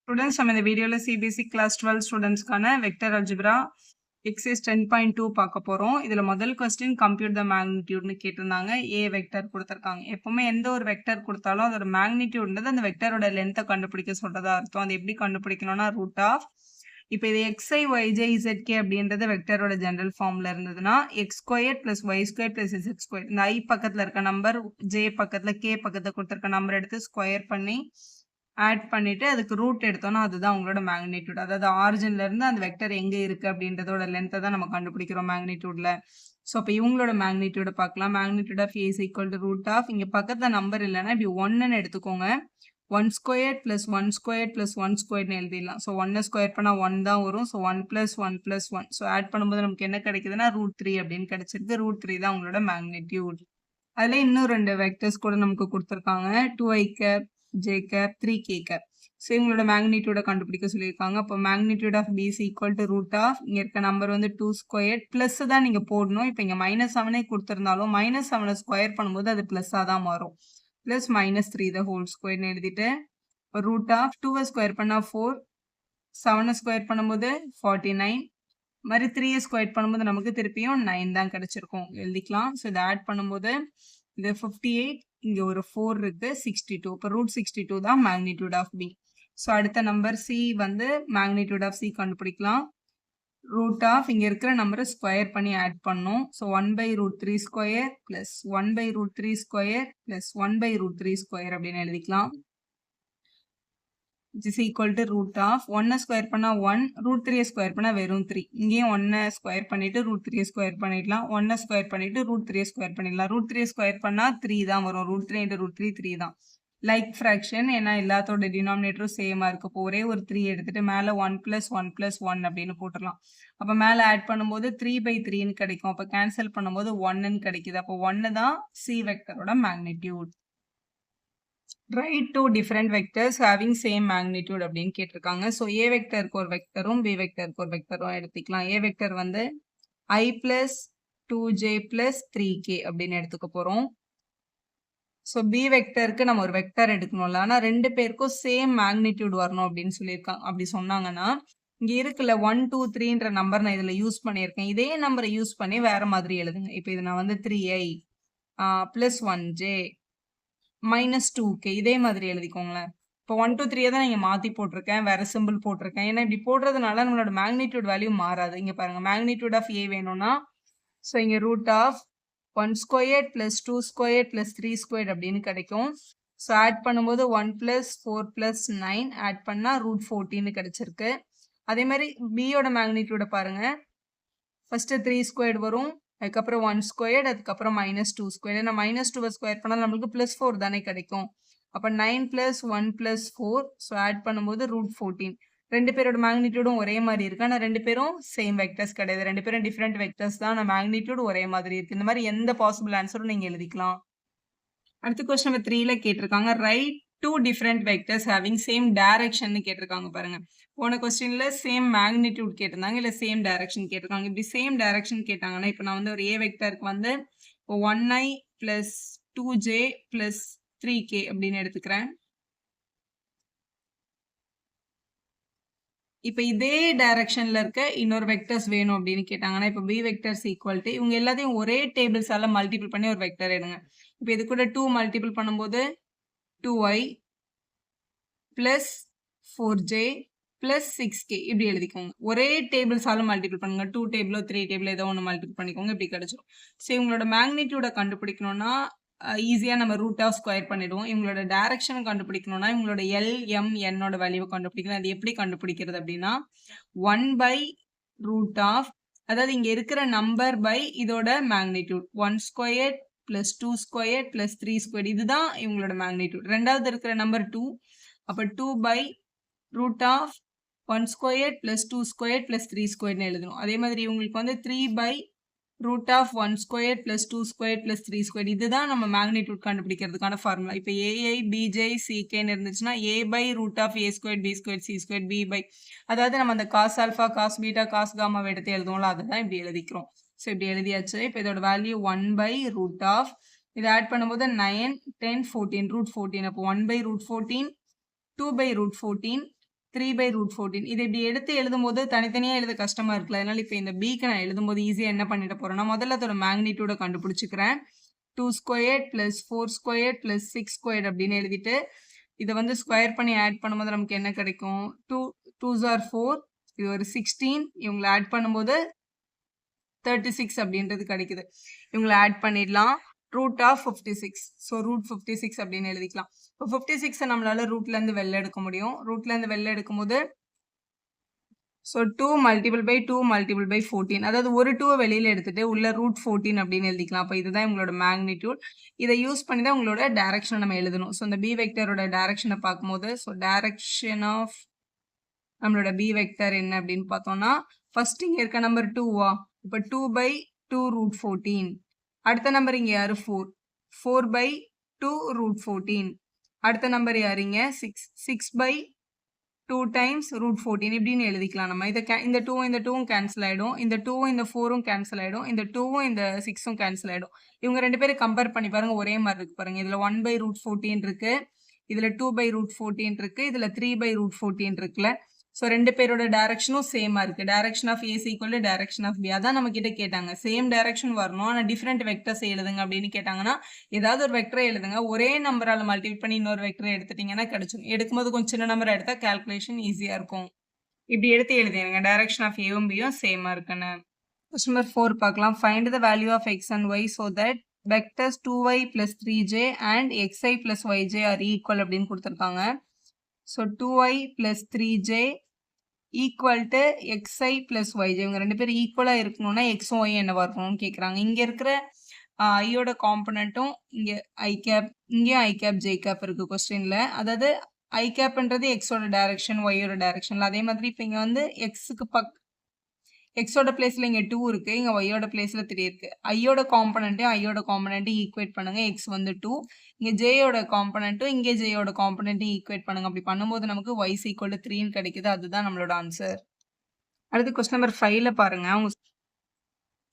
Students நம்ம இந்த வீடியோவில் சிபிஎஸ்சி கிளாஸ் 12 ஸ்டூடெண்ட்ஸ்க்கான வெக்டர் அல்ஜிப்ரா எக்ஸைஸ் 10.2 பார்க்க போகிறோம். இதில் முதல் கொஸ்டின் கம்ப்யூட் த மேக்னிடியூட்னு கேட்டிருந்தாங்க. ஏ வெக்டர் கொடுத்துருக்காங்க. எப்பவுமே எந்த ஒரு வெக்டர் கொடுத்தாலும் அதோட மேக்னிடியூட்ன்றது அந்த வெக்டரோட லென்த்தை கண்டுபிடிக்க சொல்கிறதா அர்த்தம். அது எப்படி கண்டுபிடிக்கணும்னா ரூட் ஆஃப் இப்போ இது எக்ஸ்ஐ ஒய்ஜே இசட்கே அப்படின்றது வெக்டரோட ஜென்ரல் ஃபார்ம்ல இருந்ததுன்னா x square plus y square plus z square. இந்த ஐ பக்கத்தில் இருக்க நம்பர் ஜே பக்கத்தில் கே பக்கத்தில் கொடுத்துருக்க நம்பர் எடுத்து ஸ்கொயர் பண்ணி ஆட் பண்ணிட்டு அதுக்கு ரூட் எடுத்தோம்னா அதுதான் உங்களோட மேக்னிடியூட். அதாவது ஆரிஜின்ல இருந்து அந்த வெக்டர் எங்க இருக்கு அப்படின்றதோட லென்த்தை தான் நம்ம கண்டுபிடிக்கிறோம் மேக்னிடியூட்ல. ஸோ இப்போ இவங்களோட மேக்னிடியூட பார்க்கலாம். Magnitude of a is equal to root of இங்க பக்கத்துல நம்பர் இல்லைன்னா இப்படி ஒன்னுன்னு எடுத்துக்கோங்க. 1 ஸ்கொயர் பிளஸ் 1 ஸ்கொயர் பிளஸ் 1 ஸ்கொயர்னு எழுதிடலாம். ஸோ 1 ஸ்கொயர் பண்ணா 1 தான் வரும். So 1 plus 1 plus 1. So add பண்ணும்போது நமக்கு என்ன கிடைக்குதுன்னா √3 அப்படின்னு கிடைச்சிருக்கு. √3 தான் உங்களோட மேக்னிடியூட். அதுல இன்னும் 2 வெக்டர்ஸ் கூட நமக்கு கொடுத்துருக்காங்க. 2i cap j cap 3k cap. So இவங்களோட மேக்னிடியூட கண்டுபிடிக்க சொல்லியிருக்காங்க. அப்போ magnitude of b is equal to root of இங்க இருக்க நம்பர் வந்து 2 ஸ்கொயர் பிளஸ் தான் நீங்க போடணும். இப்போ இங்க -7 கொடுத்திருந்தாலும் -7 ஸ்கொயர் பண்ணும்போது அது பிளஸ்ஸா தான் மாறும். பிளஸ் -3 the whole ஸ்கொயர்னு எழுதிட்டு ரூட் ஆஃப் 2 ஸ்கொயர் பண்ணா 4, 7 ஸ்கொயர் பண்ணும்போது 49, மாதிரி 3 ஸ்கொயர் பண்ணும்போது நமக்கு திருப்பியும் 9 தான் கிடைச்சிருக்கும். எழுதிக்கலாம். ஸோ இதை ஆட் பண்ணும்போது இது 58, இங்க ஒரு 4 இருக்கு, 62. இப்போ √62 தான் மேக்னிடியூட் ஆஃப் பி. ஸோ அடுத்த நம்பர் சி வந்து மேக்னிடியூட் ஆஃப் சி கண்டுபிடிக்கலாம். ரூட் ஆஃப் இங்க இருக்கிற நம்பரை ஸ்கொயர் பண்ணி ஆட் பண்ணும். So 1/√3 square plus 1/√3 square plus 1/√3 square அப்படின்னு எழுதிக்கலாம். is equal to root of 1 square பண்ணா 1, √3 ஸ்கொயர் பண்ணா வெறும் 3. இங்கேயும் 1 ஸ்கொயர் பண்ணிட்டு √3 ஸ்கொயர் பண்ணிடலாம். 1 ஸ்கொயர் பண்ணிட்டு √3 ஸ்கொயர் பண்ணிடலாம். √3 ஸ்கொயர் பண்ணா 3 தான் வரும். √3 into √3 3 தான். லைக் ஃப்ராக்ஷன், ஏன்னா எல்லாத்தோட டினாமினேட்டரும் சேமா இருக்கு. இப்போ ஒரே ஒரு 3 எடுத்துட்டு மேல 1 + 1 + 1 அப்படின்னு போட்டுடலாம். அப்ப மேல ஆட் பண்ணும்போது 3/3ன்னு கிடைக்கும். அப்ப கேன்சல் பண்ணும்போது 1ன்னு கிடைக்குது. அப்போ 1 தான் சி வெக்டரோட magnitude. Write two different vectors having same magnitude அப்படின்னு கேட்டிருக்காங்க. ஸோ ஏ வெக்டருக்கு ஒரு வெக்டரும் பி வெக்டருக்கு ஒரு வெக்டரும் எடுத்துக்கலாம். ஏ வெக்டர் வந்து i + 2j + 3k அப்படின்னு எடுத்துக்க போறோம். ஸோ பி வெக்டருக்கு நம்ம ஒரு வெக்டர் எடுக்கணும்ல, ஆனால் 2 பேருக்கும் சேம் மேக்னிடியூட் வரணும் அப்படின்னு சொல்லியிருக்காங்க. அப்படி சொன்னாங்கன்னா இங்க இருக்குல்ல 1 2 3ன்ற நம்பர் நான் இதுல யூஸ் பண்ணியிருக்கேன். இதே நம்பரை யூஸ் பண்ணி வேற மாதிரி எழுதுங்க. இப்போ இது நான் வந்து 3i + 1j -2k இதே மாதிரி எழுதிக்கோங்களேன். இப்போ 1 2 3 தான் நீங்க மாத்தி போட்டிருக்கேன், வேற சிம்பிள் போட்டிருக்கேன். ஏன்னா இப்படி போடுறதுனால நம்மளோட மேக்னிடியூட் வேல்யூ மாறாது. இங்க பாருங்க, மேக்னிடியூட் ஆஃப் ஏ வேணும்னா ஸோ இங்க root of 1 square plus 2 square plus 3 square அப்படின்னு கிடைக்கும். ஸோ ஆட் பண்ணும்போது 1 + 4 + 9 ஆட் பண்ணா √14 கிடைச்சிருக்கு. அதே மாதிரி பியோட மேக்னிடியூட பாருங்க. ஃபர்ஸ்ட் 3 ஸ்கொயர் வரும், அதுக்கப்புறம் 1 ஸ்கொயர், அதுக்கப்புறம் -2 ஸ்கொயர். ஏன்னா -2 ஸ்கொயர் பண்ணால் நம்மளுக்கு +4 தானே கிடைக்கும். அப்போ 9 + 1 + 4. ஸோ ஆட் பண்ணும்போது √14. 2 பேரோட மேக்னிடியூடும் ஒரே மாதிரி இருக்கு. ஆனால் 2 பேரும் சேம் வெக்டர்ஸ் கிடையாது. 2 பேரும் டிஃப்ரெண்ட் வெக்டர்ஸ் தான். ஆனால் மேக்னிடியூட் ஒரே மாதிரி இருக்கு. இந்த மாதிரி எந்த பாசிபிள் ஆன்சரும் நீங்க எழுதிக்கலாம். அடுத்த கொஸ்டின் நம்பர் 3ல கேட்டிருக்காங்க. Write two different vectors having same direction கேட்டிருக்காங்க. பாருங்க, போன கொஸ்டின்ல சேம் மேக்னிடியூட் கேட்டிருந்தாங்க, இல்ல சேம் டைரக்ஷன் கேட்டிருக்காங்க. இப்படி சேம் டைரக்ஷன் கேட்டாங்கன்னா இப்போ நான் வந்து ஒரு ஏ வெக்டருக்கு வந்து 1i + 2j + 3k அப்படின்னு எடுத்துக்கிறேன். இப்போ இதே டைரக்ஷன்ல இருக்க இன்னொரு வெக்டர்ஸ் வேணும் அப்படின்னு கேட்டாங்கன்னா இப்போ பி வெக்டர்ஸ் ஈக்குவல் டு இவங்க எல்லாத்தையும் ஒரே டேபிள்ஸால மல்டிபிள் பண்ணி ஒரு வெக்டர் எடுங்க. இப்போ இது கூட 2 மல்டிபிள் பண்ணும்போது 2i + 4j + 6k இப்படி எழுதிக்கோங்க. ஒரே டேபிள்ஸால மல்டிபிள் பண்ணுங்க. 2 டேபிளோ 3 டேபிளோ ஏதோ ஒன்று மல்டிபிள் பண்ணிக்கோங்க. இப்படி கிடைச்சிடும். ஸோ இவங்களோட மேக்னிடியூட கண்டுபிடிக்கணும்னா ஈஸியாக நம்ம ரூட் ஆஃப் ஸ்கொயர் பண்ணிடுவோம். இவங்களோட டைரக்ஷனை கண்டுபிடிக்கணும்னா இவங்களோட எல் எம் என்னோட வேல்யூவை கண்டுபிடிக்கணும். அது எப்படி கண்டுபிடிக்கிறது அப்படின்னா 1/ரூட் ஆஃப், அதாவது இங்க இருக்கிற நம்பர் பை இதோட மேக்னிடியூட் 1 ஸ்கொயர் + 2 ஸ்கொயர் + 3 ஸ்கொயர் இதுதான் இவங்களோட மேக்னிடியூட். ரெண்டாவது இருக்கிற நம்பர் 2. அப்போ 2/ரூட் ஆஃப் 1 ஸ்கொயர் + 2 ஸ்கொயர் + 3 ஸ்கொயர்னு எழுதணும். அதே மாதிரி இவங்களுக்கு வந்து root of 1 square + 2 square + 3 square இதுதான் நம்ம மேக்னிடியூட் கண்டுபிடிக்கிறதுக்கான ஃபார்முலா. இப்போ ஏஐ பிஜே சிகேன்னு இருந்துச்சுன்னா root of a square b square c square b/, அதாவது நம்ம அந்த cos alpha cos beta cos காமாவை எடுத்து எழுதுவோம்ல, அதுதான் இப்படி எழுதிக்கிறோம். ஸோ இப்படி எழுதியாச்சு. இப்போ இதோட வேல்யூ 1/ரூட் ஆஃப், இதை ஆட் பண்ணும்போது 9 10 14 √14. அப்போ 1/√14, 2/√14, 3/√14. இதை இப்படி எடுத்து எழுதும்போது தனித்தனியா எழுத கஷ்டமா இருக்குல்ல. அதனால இப்ப இந்த பிக்கு நான் எழுதும்போது ஈஸியா என்ன பண்ணிட போறேன்னா, முதல்ல அதோட மேக்னிட்யூட கண்டுபிடிச்சுக்கிறேன். 2 ஸ்கொயர்ட் + 4 ஸ்கொயர்ட் + 6 ஸ்கொயர்ட் அப்படின்னு எழுதிட்டு, இதை வந்து ஸ்கொயர் பண்ணி ஆட் பண்ணும்போது நமக்கு என்ன கிடைக்கும்? 2 2s are 4, இது ஒரு 16, இவங்களை ஆட் பண்ணும்போது 36 அப்படின்றது கிடைக்குது. இவங்களை ஆட் பண்ணிடலாம். √56. ஸோ √56 அப்படின்னு எழுதிக்கலாம். இப்போ 56 நம்மளால ரூட்ல இருந்து வெளில எடுக்க முடியும். ரூட்ல இருந்து வெளில எடுக்கும்போது ஸோ 2 × 2 × 14, அதாவது ஒரு 2 வெளியில எடுத்துட்டு உள்ள √14 அப்படின்னு எழுதிக்கலாம். அப்போ இதுதான் உங்களோட மேக்னிடியூட். இதை யூஸ் பண்ணி தான் உங்களோட டைரக்ஷனை நம்ம எழுதணும். ஸோ இந்த பி வெக்டரோட டைரக்ஷனை பார்க்கும்போது ஸோ டைரக்ஷன் ஆஃப் நம்மளோட பி வெக்டர் என்ன அப்படின்னு பார்த்தோம்னா, ஃபர்ஸ்ட் இங்க இருக்க நம்பர் 2வா, இப்போ 2/2 √14. அடுத்த நம்பர் இங்க யாரு 4, 4/2 √14. அடுத்த நம்பர் யாருங்க 6, 6/2 டைம்ஸ் √14 இப்படின்னு எழுதிக்கலாம். நம்ம இதை இந்த 2வும் இந்த 2வும் கேன்சல் ஆயிடும், இந்த 2வும் இந்த 4வும் கேன்சல் ஆயிடும், இந்த 2வும் இந்த 6வும் கேன்சல் ஆயிடும். இவங்க ரெண்டு பேரும் கம்பேர் பண்ணி பாருங்க, ஒரே மாதிரி இருக்கு பாருங்க. இதுல 1/√14 இருக்கு, இதுல 2/√14 இருக்கு, இதுல 3/√14 இருக்குல்ல. ஸோ ரெண்டு பேரோட டைரக்ஷனும் சேமா இருக்கு. Direction of a equal direction of b. அதான் நம்ம கிட்ட கேட்டாங்க, சேம் டைரக்ஷன் வரணும் ஆனால் டிஃப்ரெண்ட் வெக்டர்ஸ் எழுதுங்க அப்படின்னு கேட்டாங்கன்னா, ஏதாவது ஒரு வெக்டரை எழுதுங்க, ஒரே நம்பரால் மல்டிபிள் பண்ணி இன்னொரு வெக்டரை எடுத்துட்டீங்கன்னா கிடைச்சிடும். எடுக்கும்போது கொஞ்சம் சின்ன நம்பர் எடுத்தா கால்குலேஷன் ஈஸியா இருக்கும். இப்படி எடுத்து எழுதிடுங்க, டைரக்ஷன் ஆஃப் ஏவும் பியும் சேமா இருக்குன்னு. கொஸ்டின் நம்பர் 4 பார்க்கலாம். Find the value of x and y so that vectors 2y + 3j and xi + yj are equal அப்படின்னு கொடுத்துருக்காங்க. So 2y + 3j equal to xi + yj. இவங்க ரெண்டு பேரும் ஈக்குவலா இருக்கணும்னா எக்ஸும் ஒய் என்னவா இருக்கணும்னு கேட்குறாங்க. இங்க இருக்கிற ஐயோட காம்பனண்ட்டும் இங்க ஐ கேப், இங்கேயும் ஐ கேப் ஜே கேப் இருக்கு கொஸ்டின்ல. அதாவது ஐ கேப்ன்றது எக்ஸோட டைரக்ஷன், ஒய்யோட டைரக்ஷன்ல. அதே மாதிரி இப்போ இங்க வந்து எக்ஸுக்கு எக்ஸோட பிளேஸ்ல இங்க 2 இருக்கு, இங்க ஒய்யோட பிளேஸ்ல 3 இருக்கு. ஐயோட காம்பனண்ட்டையும் ஈக்குவேட் பண்ணுங்க. எக்ஸ் வந்து 2, இங்க ஜேயோட காம்பனண்ட்டும் இங்கே ஜேயோட காம்பனண்ட்டையும் ஈக்குவேட் பண்ணுங்க. அப்படி பண்ணும்போது நமக்கு y = 3 கிடைக்குது. அதுதான் நம்மளோட ஆன்சர். அடுத்து கொஸ்டின் நம்பர் 5ல பாருங்க. அவங்க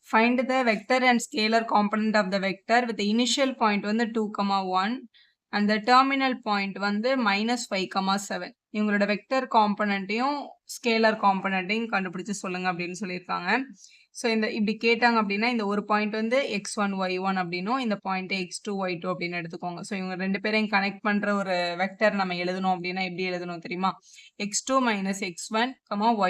find the vector and scalar component of the vector with initial point வந்து 2, 1 அண்ட் த டெர்மினல் பாயிண்ட் வந்து -5, 7. இவங்களோட வெக்டர் காம்பனண்ட்டையும் ஸ்கேலர் காம்பனண்ட்டையும் கண்டுபிடிச்சு சொல்லுங்க அப்படின்னு சொல்லியிருக்காங்க. ஸோ இந்த இப்படி கேட்டாங்க அப்படின்னா, இந்த ஒரு பாயிண்ட் வந்து x1 y1 அப்படின்னும், இந்த பாயிண்ட் x2 y2 அப்படின்னு எடுத்துக்கோங்க. ஸோ இவங்க ரெண்டு பேரையும் கனெக்ட் பண்ற ஒரு வெக்டர் நம்ம எழுதணும் அப்படின்னா எப்படி எழுதணும் தெரியுமா? x2 - x1,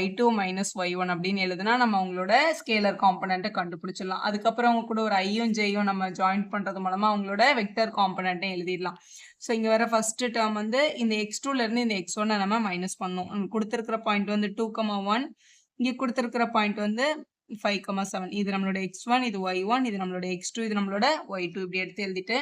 y2 - y1 அப்படின்னு எழுதுனா நம்ம அவங்களோட ஸ்கேலர் காம்பனண்ட்டை கண்டுபிடிச்சிடலாம். அதுக்கப்புறம் அவங்க கூட ஒரு ஐயும் ஜேயும் நம்ம ஜாயின் பண்றது மூலமா அவங்களோட வெக்டர் காம்பனண்ட்டை எழுதிடலாம். ஸோ இங்க வர ஃபர்ஸ்ட் டேர்ம் வந்து இந்த x2ல இருந்து இந்த x1 நம்ம மைனஸ் பண்ணணும். கொடுத்துருக்கிற பாயிண்ட் வந்து 2, 1, இங்க கொடுத்துருக்கிற பாயிண்ட் வந்து 5, 7. இது நம்மளோட x1, இது y1, இது நம்மளோட x2, இது நம்மளோட y2. இப்படி எடுத்து எழுதிட்டு,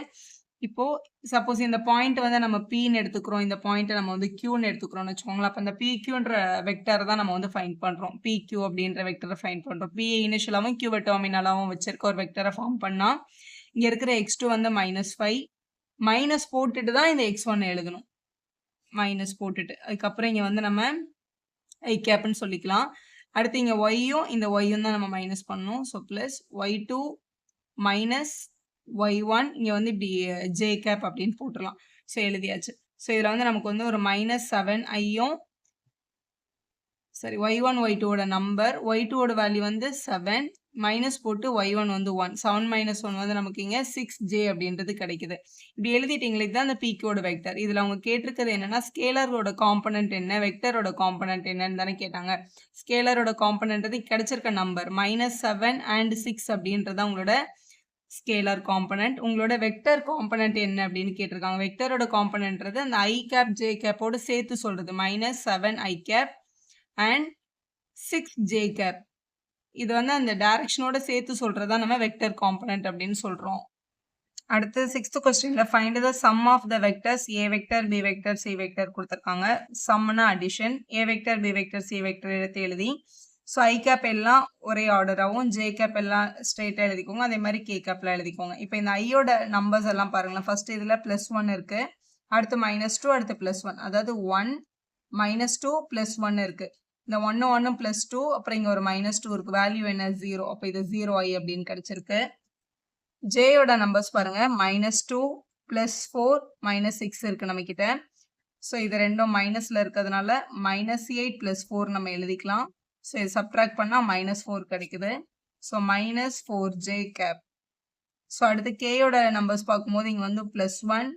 இப்போ சப்போஸ் இந்த பாயிண்ட் வந்து நம்ம Pன்னு எடுத்துக்கிறோம், இந்த பாயிண்ட் நம்ம வந்து Qன்னு எடுத்துக்கிறோம்னு வச்சுக்கோங்களேன். அப்ப இந்த PQன்ற வெக்டர் தான் நம்ம வந்து ஃபைண்ட் பண்றோம். PQ அப்படின்ற வெக்டரை ஃபைண்ட் பண்றோம். P இனிஷியலாவும் Q டெர்மினலாவும் வச்சிருக்க ஒரு வெக்டரை ஃபார்ம் பண்ணா, இங்க இருக்கிற x2 வந்து -5, மைனஸ் போட்டுட்டு தான் இந்த x1 எழுதணும். மைனஸ் போட்டுட்டு அதுக்கப்புறம் இங்க வந்து நம்ம ஐ கேப்னு சொல்லிக்கலாம். அடுத்து இங்க ஒய்யும் இந்த ஒய்யும் தான் நம்ம மைனஸ் பண்ணணும். So plus y2 minus y1, இங்க வந்து இப்படி ஜே கேப் அப்படின்னு போட்டுடலாம். ஸோ எழுதியாச்சு. ஸோ இதுல வந்து நமக்கு வந்து ஒரு -7 ஐயும் சரி y1 y2ஓட நம்பர், y2ஓட வேல்யூ வந்து 7, மைனஸ் போட்டு y1 வந்து 1, 7 - 1 வந்து நமக்கு இங்க 6j அப்படின்றது கிடைக்குது. இப்படி எழுதிட்டீங்களே, இதுதான் அந்த PQவோட வெக்டர். இதுல அவங்க கேட்டிருக்கிறது என்னன்னா, ஸ்கேலரோட காம்பனண்ட் என்ன, வெக்டரோட காம்பனண்ட் என்னன்னு தானே கேட்டாங்க. ஸ்கேலரோட காம்பனன்றது கிடைச்சிருக்க நம்பர் -7 and 6 அப்படின்றது உங்களோட ஸ்கேலர் காம்பனண்ட். உங்களோட வெக்டர் காம்பனண்ட் என்ன அப்படின்னு கேட்டிருக்காங்க. வெக்டரோட காம்பனன்ட்றது அந்த ஐ கேப் ஜே கேப்போட சேர்த்து சொல்றது, -7 ஐ கேப் and 6 j cap. இது வந்து அந்த டைரக்ஷனோட சேர்த்து சொல்றதா நம்ம வெக்டர் காம்பனண்ட் அப்படின்னு சொல்றோம். அடுத்து 6th கொஸ்டின்ல find the sum of the vectors a vector b vector c vector கொடுத்திருக்காங்க. சம்னா addition, a vector b vector c vector எடுத்து எழுதி, ஸோ ஐ கேப் எல்லாம் ஒரே ஆர்டராகவும் ஜே கேப் எல்லாம் ஸ்ட்ரெயிட்டாக எழுதிக்கோங்க. அதே மாதிரி கே கேப்ல எழுதிக்கோங்க. இப்போ இந்த ஐயோட நம்பர்ஸ் எல்லாம் பாருங்களேன். ஃபர்ஸ்ட் இதுல +1 இருக்கு, அடுத்து -2, அடுத்து +1, அதாவது 1 -2 +1 இருக்கு. இந்த 1 1 +2, அப்புறம் இங்க ஒரு -2 இருக்கு. வேல்யூ என்ன 0. அப்ப இது 0i அப்படின்னு கிடைச்சிருக்கு. ஜேயோட நம்பர்ஸ் பாருங்க, -2 +4 -6 இருக்கு நம்ம கிட்ட. ஸோ இது ரெண்டும் மைனஸில் இருக்கிறதுனால -8 + 4 நம்ம எழுதிக்கலாம். ஸோ இது சப்ட்ராக்ட் பண்ணால் -4 கிடைக்குது. So -4j gap. ஸோ அடுத்து கேயோட நம்பர்ஸ் பார்க்கும்போது இங்கே வந்து +1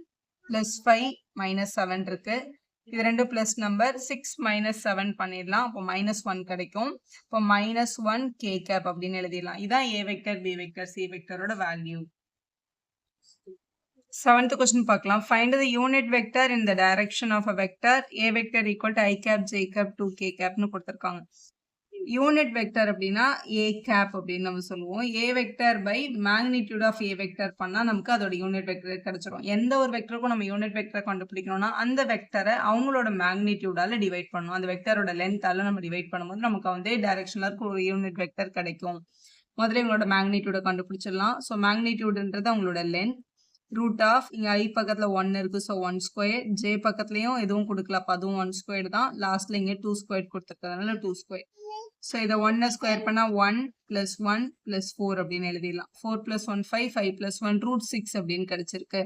+5 -7 இருக்கு. இது ரெண்டும் ப்ளஸ் நம்பர் 6 - 7 பண்ணிடலாம். அப்போ -1 கிடைக்கும். இப்போ -1 k கேப் அப்படின்னு எழுதிடலாம். இதான் a vector, b vector, c வெக்டரோட வேல்யூ. 7th கொஸ்டின் பார்க்கலாம். Find the unit vector in the direction of a vector a vector equal to i cap j cap 2k கேப்னு கொடுத்துருக்காங்க. யூனிட் வெக்டர் அப்படின்னா a cap அப்படின்னு நம்ம சொல்லுவோம். a vector by magnitude of a vector பண்ணால் நமக்கு அதோட யூனிட் வெக்டர் கிடைச்சிரும். எந்த ஒரு வெக்டருக்கும் நம்ம யூனிட் வெக்டர் கண்டுபிடிக்கணும்னா அந்த வெக்டரை அவங்களோட மேக்னிடியூடால டிவைட் பண்ணணும். அந்த வெக்டரோட லென்த்தால நம்ம டிவைட் பண்ணும்போது நமக்கு அதே டைரக்ஷன்ல இருக்க ஒரு யூனிட் வெக்டர் கிடைக்கும். முதல்ல இவங்களோட மேக்னிடியூட கண்டுபிடிச்சிடலாம். ஸோ மேக்னிடியூடுன்றது அவங்களோட லென்த். ரூட் ஆஃப் இங்கே ஐ பக்கத்தில் 1 இருக்குது. ஸோ 1². ஜே பக்கத்துலையும் எதுவும் கொடுக்கல, அப்போ அதுவும் 1² தான். லாஸ்ட்டில் இங்கே 2² கொடுத்துருக்கிறதுனால 2². ஸோ இதை 1 ஸ்கொயர் பண்ணால் 1 + 1 + 4 அப்படின்னு எழுதிடலாம். 4 + 1 5, 5 + 1 √6 அப்படின்னு கிடைச்சிருக்கு.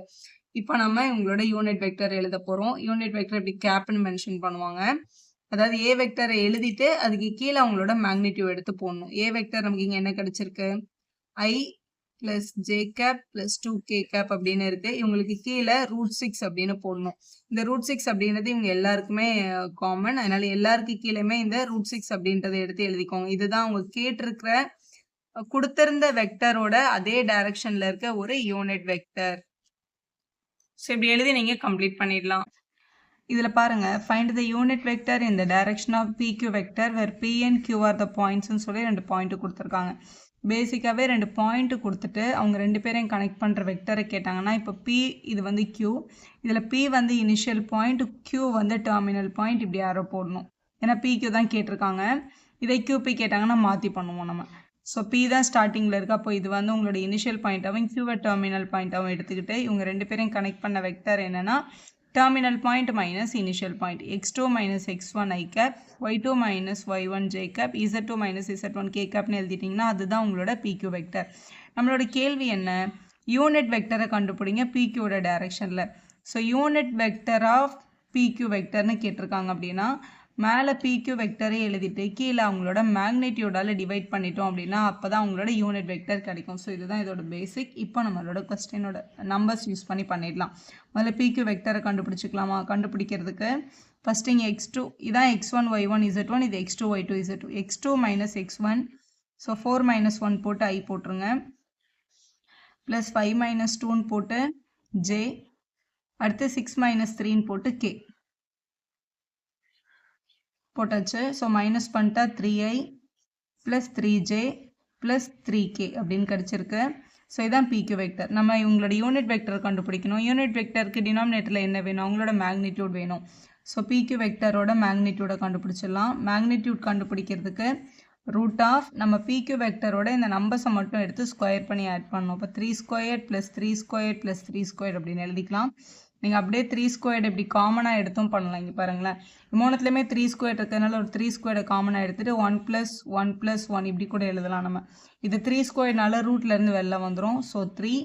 இப்போ நம்ம இவங்களோட யூனிட் வெக்டர் எழுத போகிறோம். யூனிட் வெக்டர் இப்படி கேப்னு மென்ஷன் பண்ணுவாங்க. அதாவது ஏ வெக்டரை எழுதிட்டு அதுக்கு கீழே அவங்களோட மேக்னிடியூட் எடுத்து போடணும். ஏ வெக்டர் நமக்கு இங்கே என்ன கிடைச்சிருக்கு? I + j gap + 2k gap அப்படின்னு இருக்கு. இவங்களுக்கு கீழே √6 அப்படின்னு போடணும். இந்த √6 அப்படின்றது இவங்க எல்லாருக்குமே காமன். அதனால எல்லாருக்கு கீழேயுமே இந்த √6 அப்படின்றத எடுத்து எழுதிக்கோங்க. இதுதான் அவங்க கேட்டிருக்கிற கொடுத்திருந்த வெக்டரோட அதே டைரக்ஷன்ல இருக்க ஒரு யூனிட் வெக்டர். ஸோ இப்படி எழுதி நீங்க கம்ப்ளீட் பண்ணிடலாம். இதில் பாருங்க, find the unit vector in the direction of PQ vector where P and Q are the பாயிண்ட்ஸ்னு சொல்லி 2 பாயிண்ட் கொடுத்துருக்காங்க. பேசிக்காகவே 2 பாயிண்ட் கொடுத்துட்டு அவங்க 2 பேரையும் கனெக்ட் பண்ணுற வெக்டரை கேட்டாங்கன்னா, இப்போ P இது வந்து Q, இதில் P வந்து இனிஷியல் பாயிண்ட், Q வந்து டெர்மினல் பாயிண்ட், இப்படி யாரோ போடணும். ஏன்னா PQ தான் கேட்டிருக்காங்க. இதை QP கேட்டாங்கன்னா மாற்றி பண்ணுவோம் நம்ம. ஸோ P தான் ஸ்டார்டிங்கில் இருக்குது. அப்போ இது வந்து உங்களோட இனிஷியல் பாயிண்ட்டாகவும் Qவை டெர்மினல் பாயிண்ட்டாகவும் எடுத்துக்கிட்டு இவங்க 2 பேரையும் கனெக்ட் பண்ண வெக்டர் என்னன்னா terminal point minus initial point, x2 minus x1 i cap, y2 minus y1 j cap, z2 minus z1 k cap னு எழுதிட்டிங்கன்னா அதுதான் உங்களோட PQ வெக்டர். நம்மளோட கேள்வி என்ன? யூனிட் வெக்டரை கண்டுபிடிங்க PQவோட டைரக்ஷனில். So unit vector of PQ வெக்டர்னு கேட்டிருக்காங்க. அப்படின்னா மேலே PQ வெக்டரை எழுதிட்டு கீழே அவங்களோட மேக்னிடியூடால் டிவைட் பண்ணிட்டோம் அப்படின்னா அப்போ தான் அவங்களோட யூனிட் வெக்டர் கிடைக்கும். ஸோ இதுதான் இதோட பேசிக். இப்போ நம்மளோட கொஸ்டினோட நம்பர்ஸ் யூஸ் பண்ணி பண்ணிடலாம். முதல்ல PQ வெக்டரை கண்டுபிடிச்சிக்கலாமா? கண்டுபிடிக்கிறதுக்கு ஃபஸ்ட்டு இங்கே x2 இதான் x1 y1 z1, இது x2 y2 z2, x2 minus x1. So 4 minus 1 போட்டு i போட்டுருங்க, ப்ளஸ் 5 minus 2ன்னு போட்டு j, அடுத்து 6 minus 3ன்னு போட்டு k போட்டாச்சு. ஸோ மைனஸ் பண்ணிட்டா 3i plus 3j plus 3k அப்படின்னு கிடச்சிருக்கு. ஸோ இதான் PQ வெக்டர். நம்ம இவங்களோட யூனிட் வெக்டர் கண்டுபிடிக்கணும். யூனிட் வெக்டருக்கு டினாமினேட்டரில் என்ன வேணும்? அவங்களோட மேக்னிடியூட் வேணும். ஸோ PQ வெக்டரோட மேக்னிடியூடை கண்டுபிடிச்சிடலாம். மேக்னிடியூட் கண்டுபிடிக்கிறதுக்கு ரூட் ஆஃப் நம்ம PQ வெக்டரோட இந்த நம்பர்ஸை மட்டும் எடுத்து ஸ்கொயர் பண்ணி ஆட் பண்ணணும். இப்போ 3² + 3² + 3² அப்படின்னு எழுதிக்கலாம். நீங்கள் அப்படியே 3² இப்படி காமனாக எடுத்தும் பண்ணலாம். இங்கே பாருங்களேன், மூணுத்துலேயுமே 3² இருக்கிறதுனால ஒரு 3² காமனாக எடுத்துகிட்டு 1 + 1 + 1 இப்படி கூட எழுதலாம். நம்ம இது 3²னால ரூட்லேருந்து வெளில வந்துடும். ஸோ 3,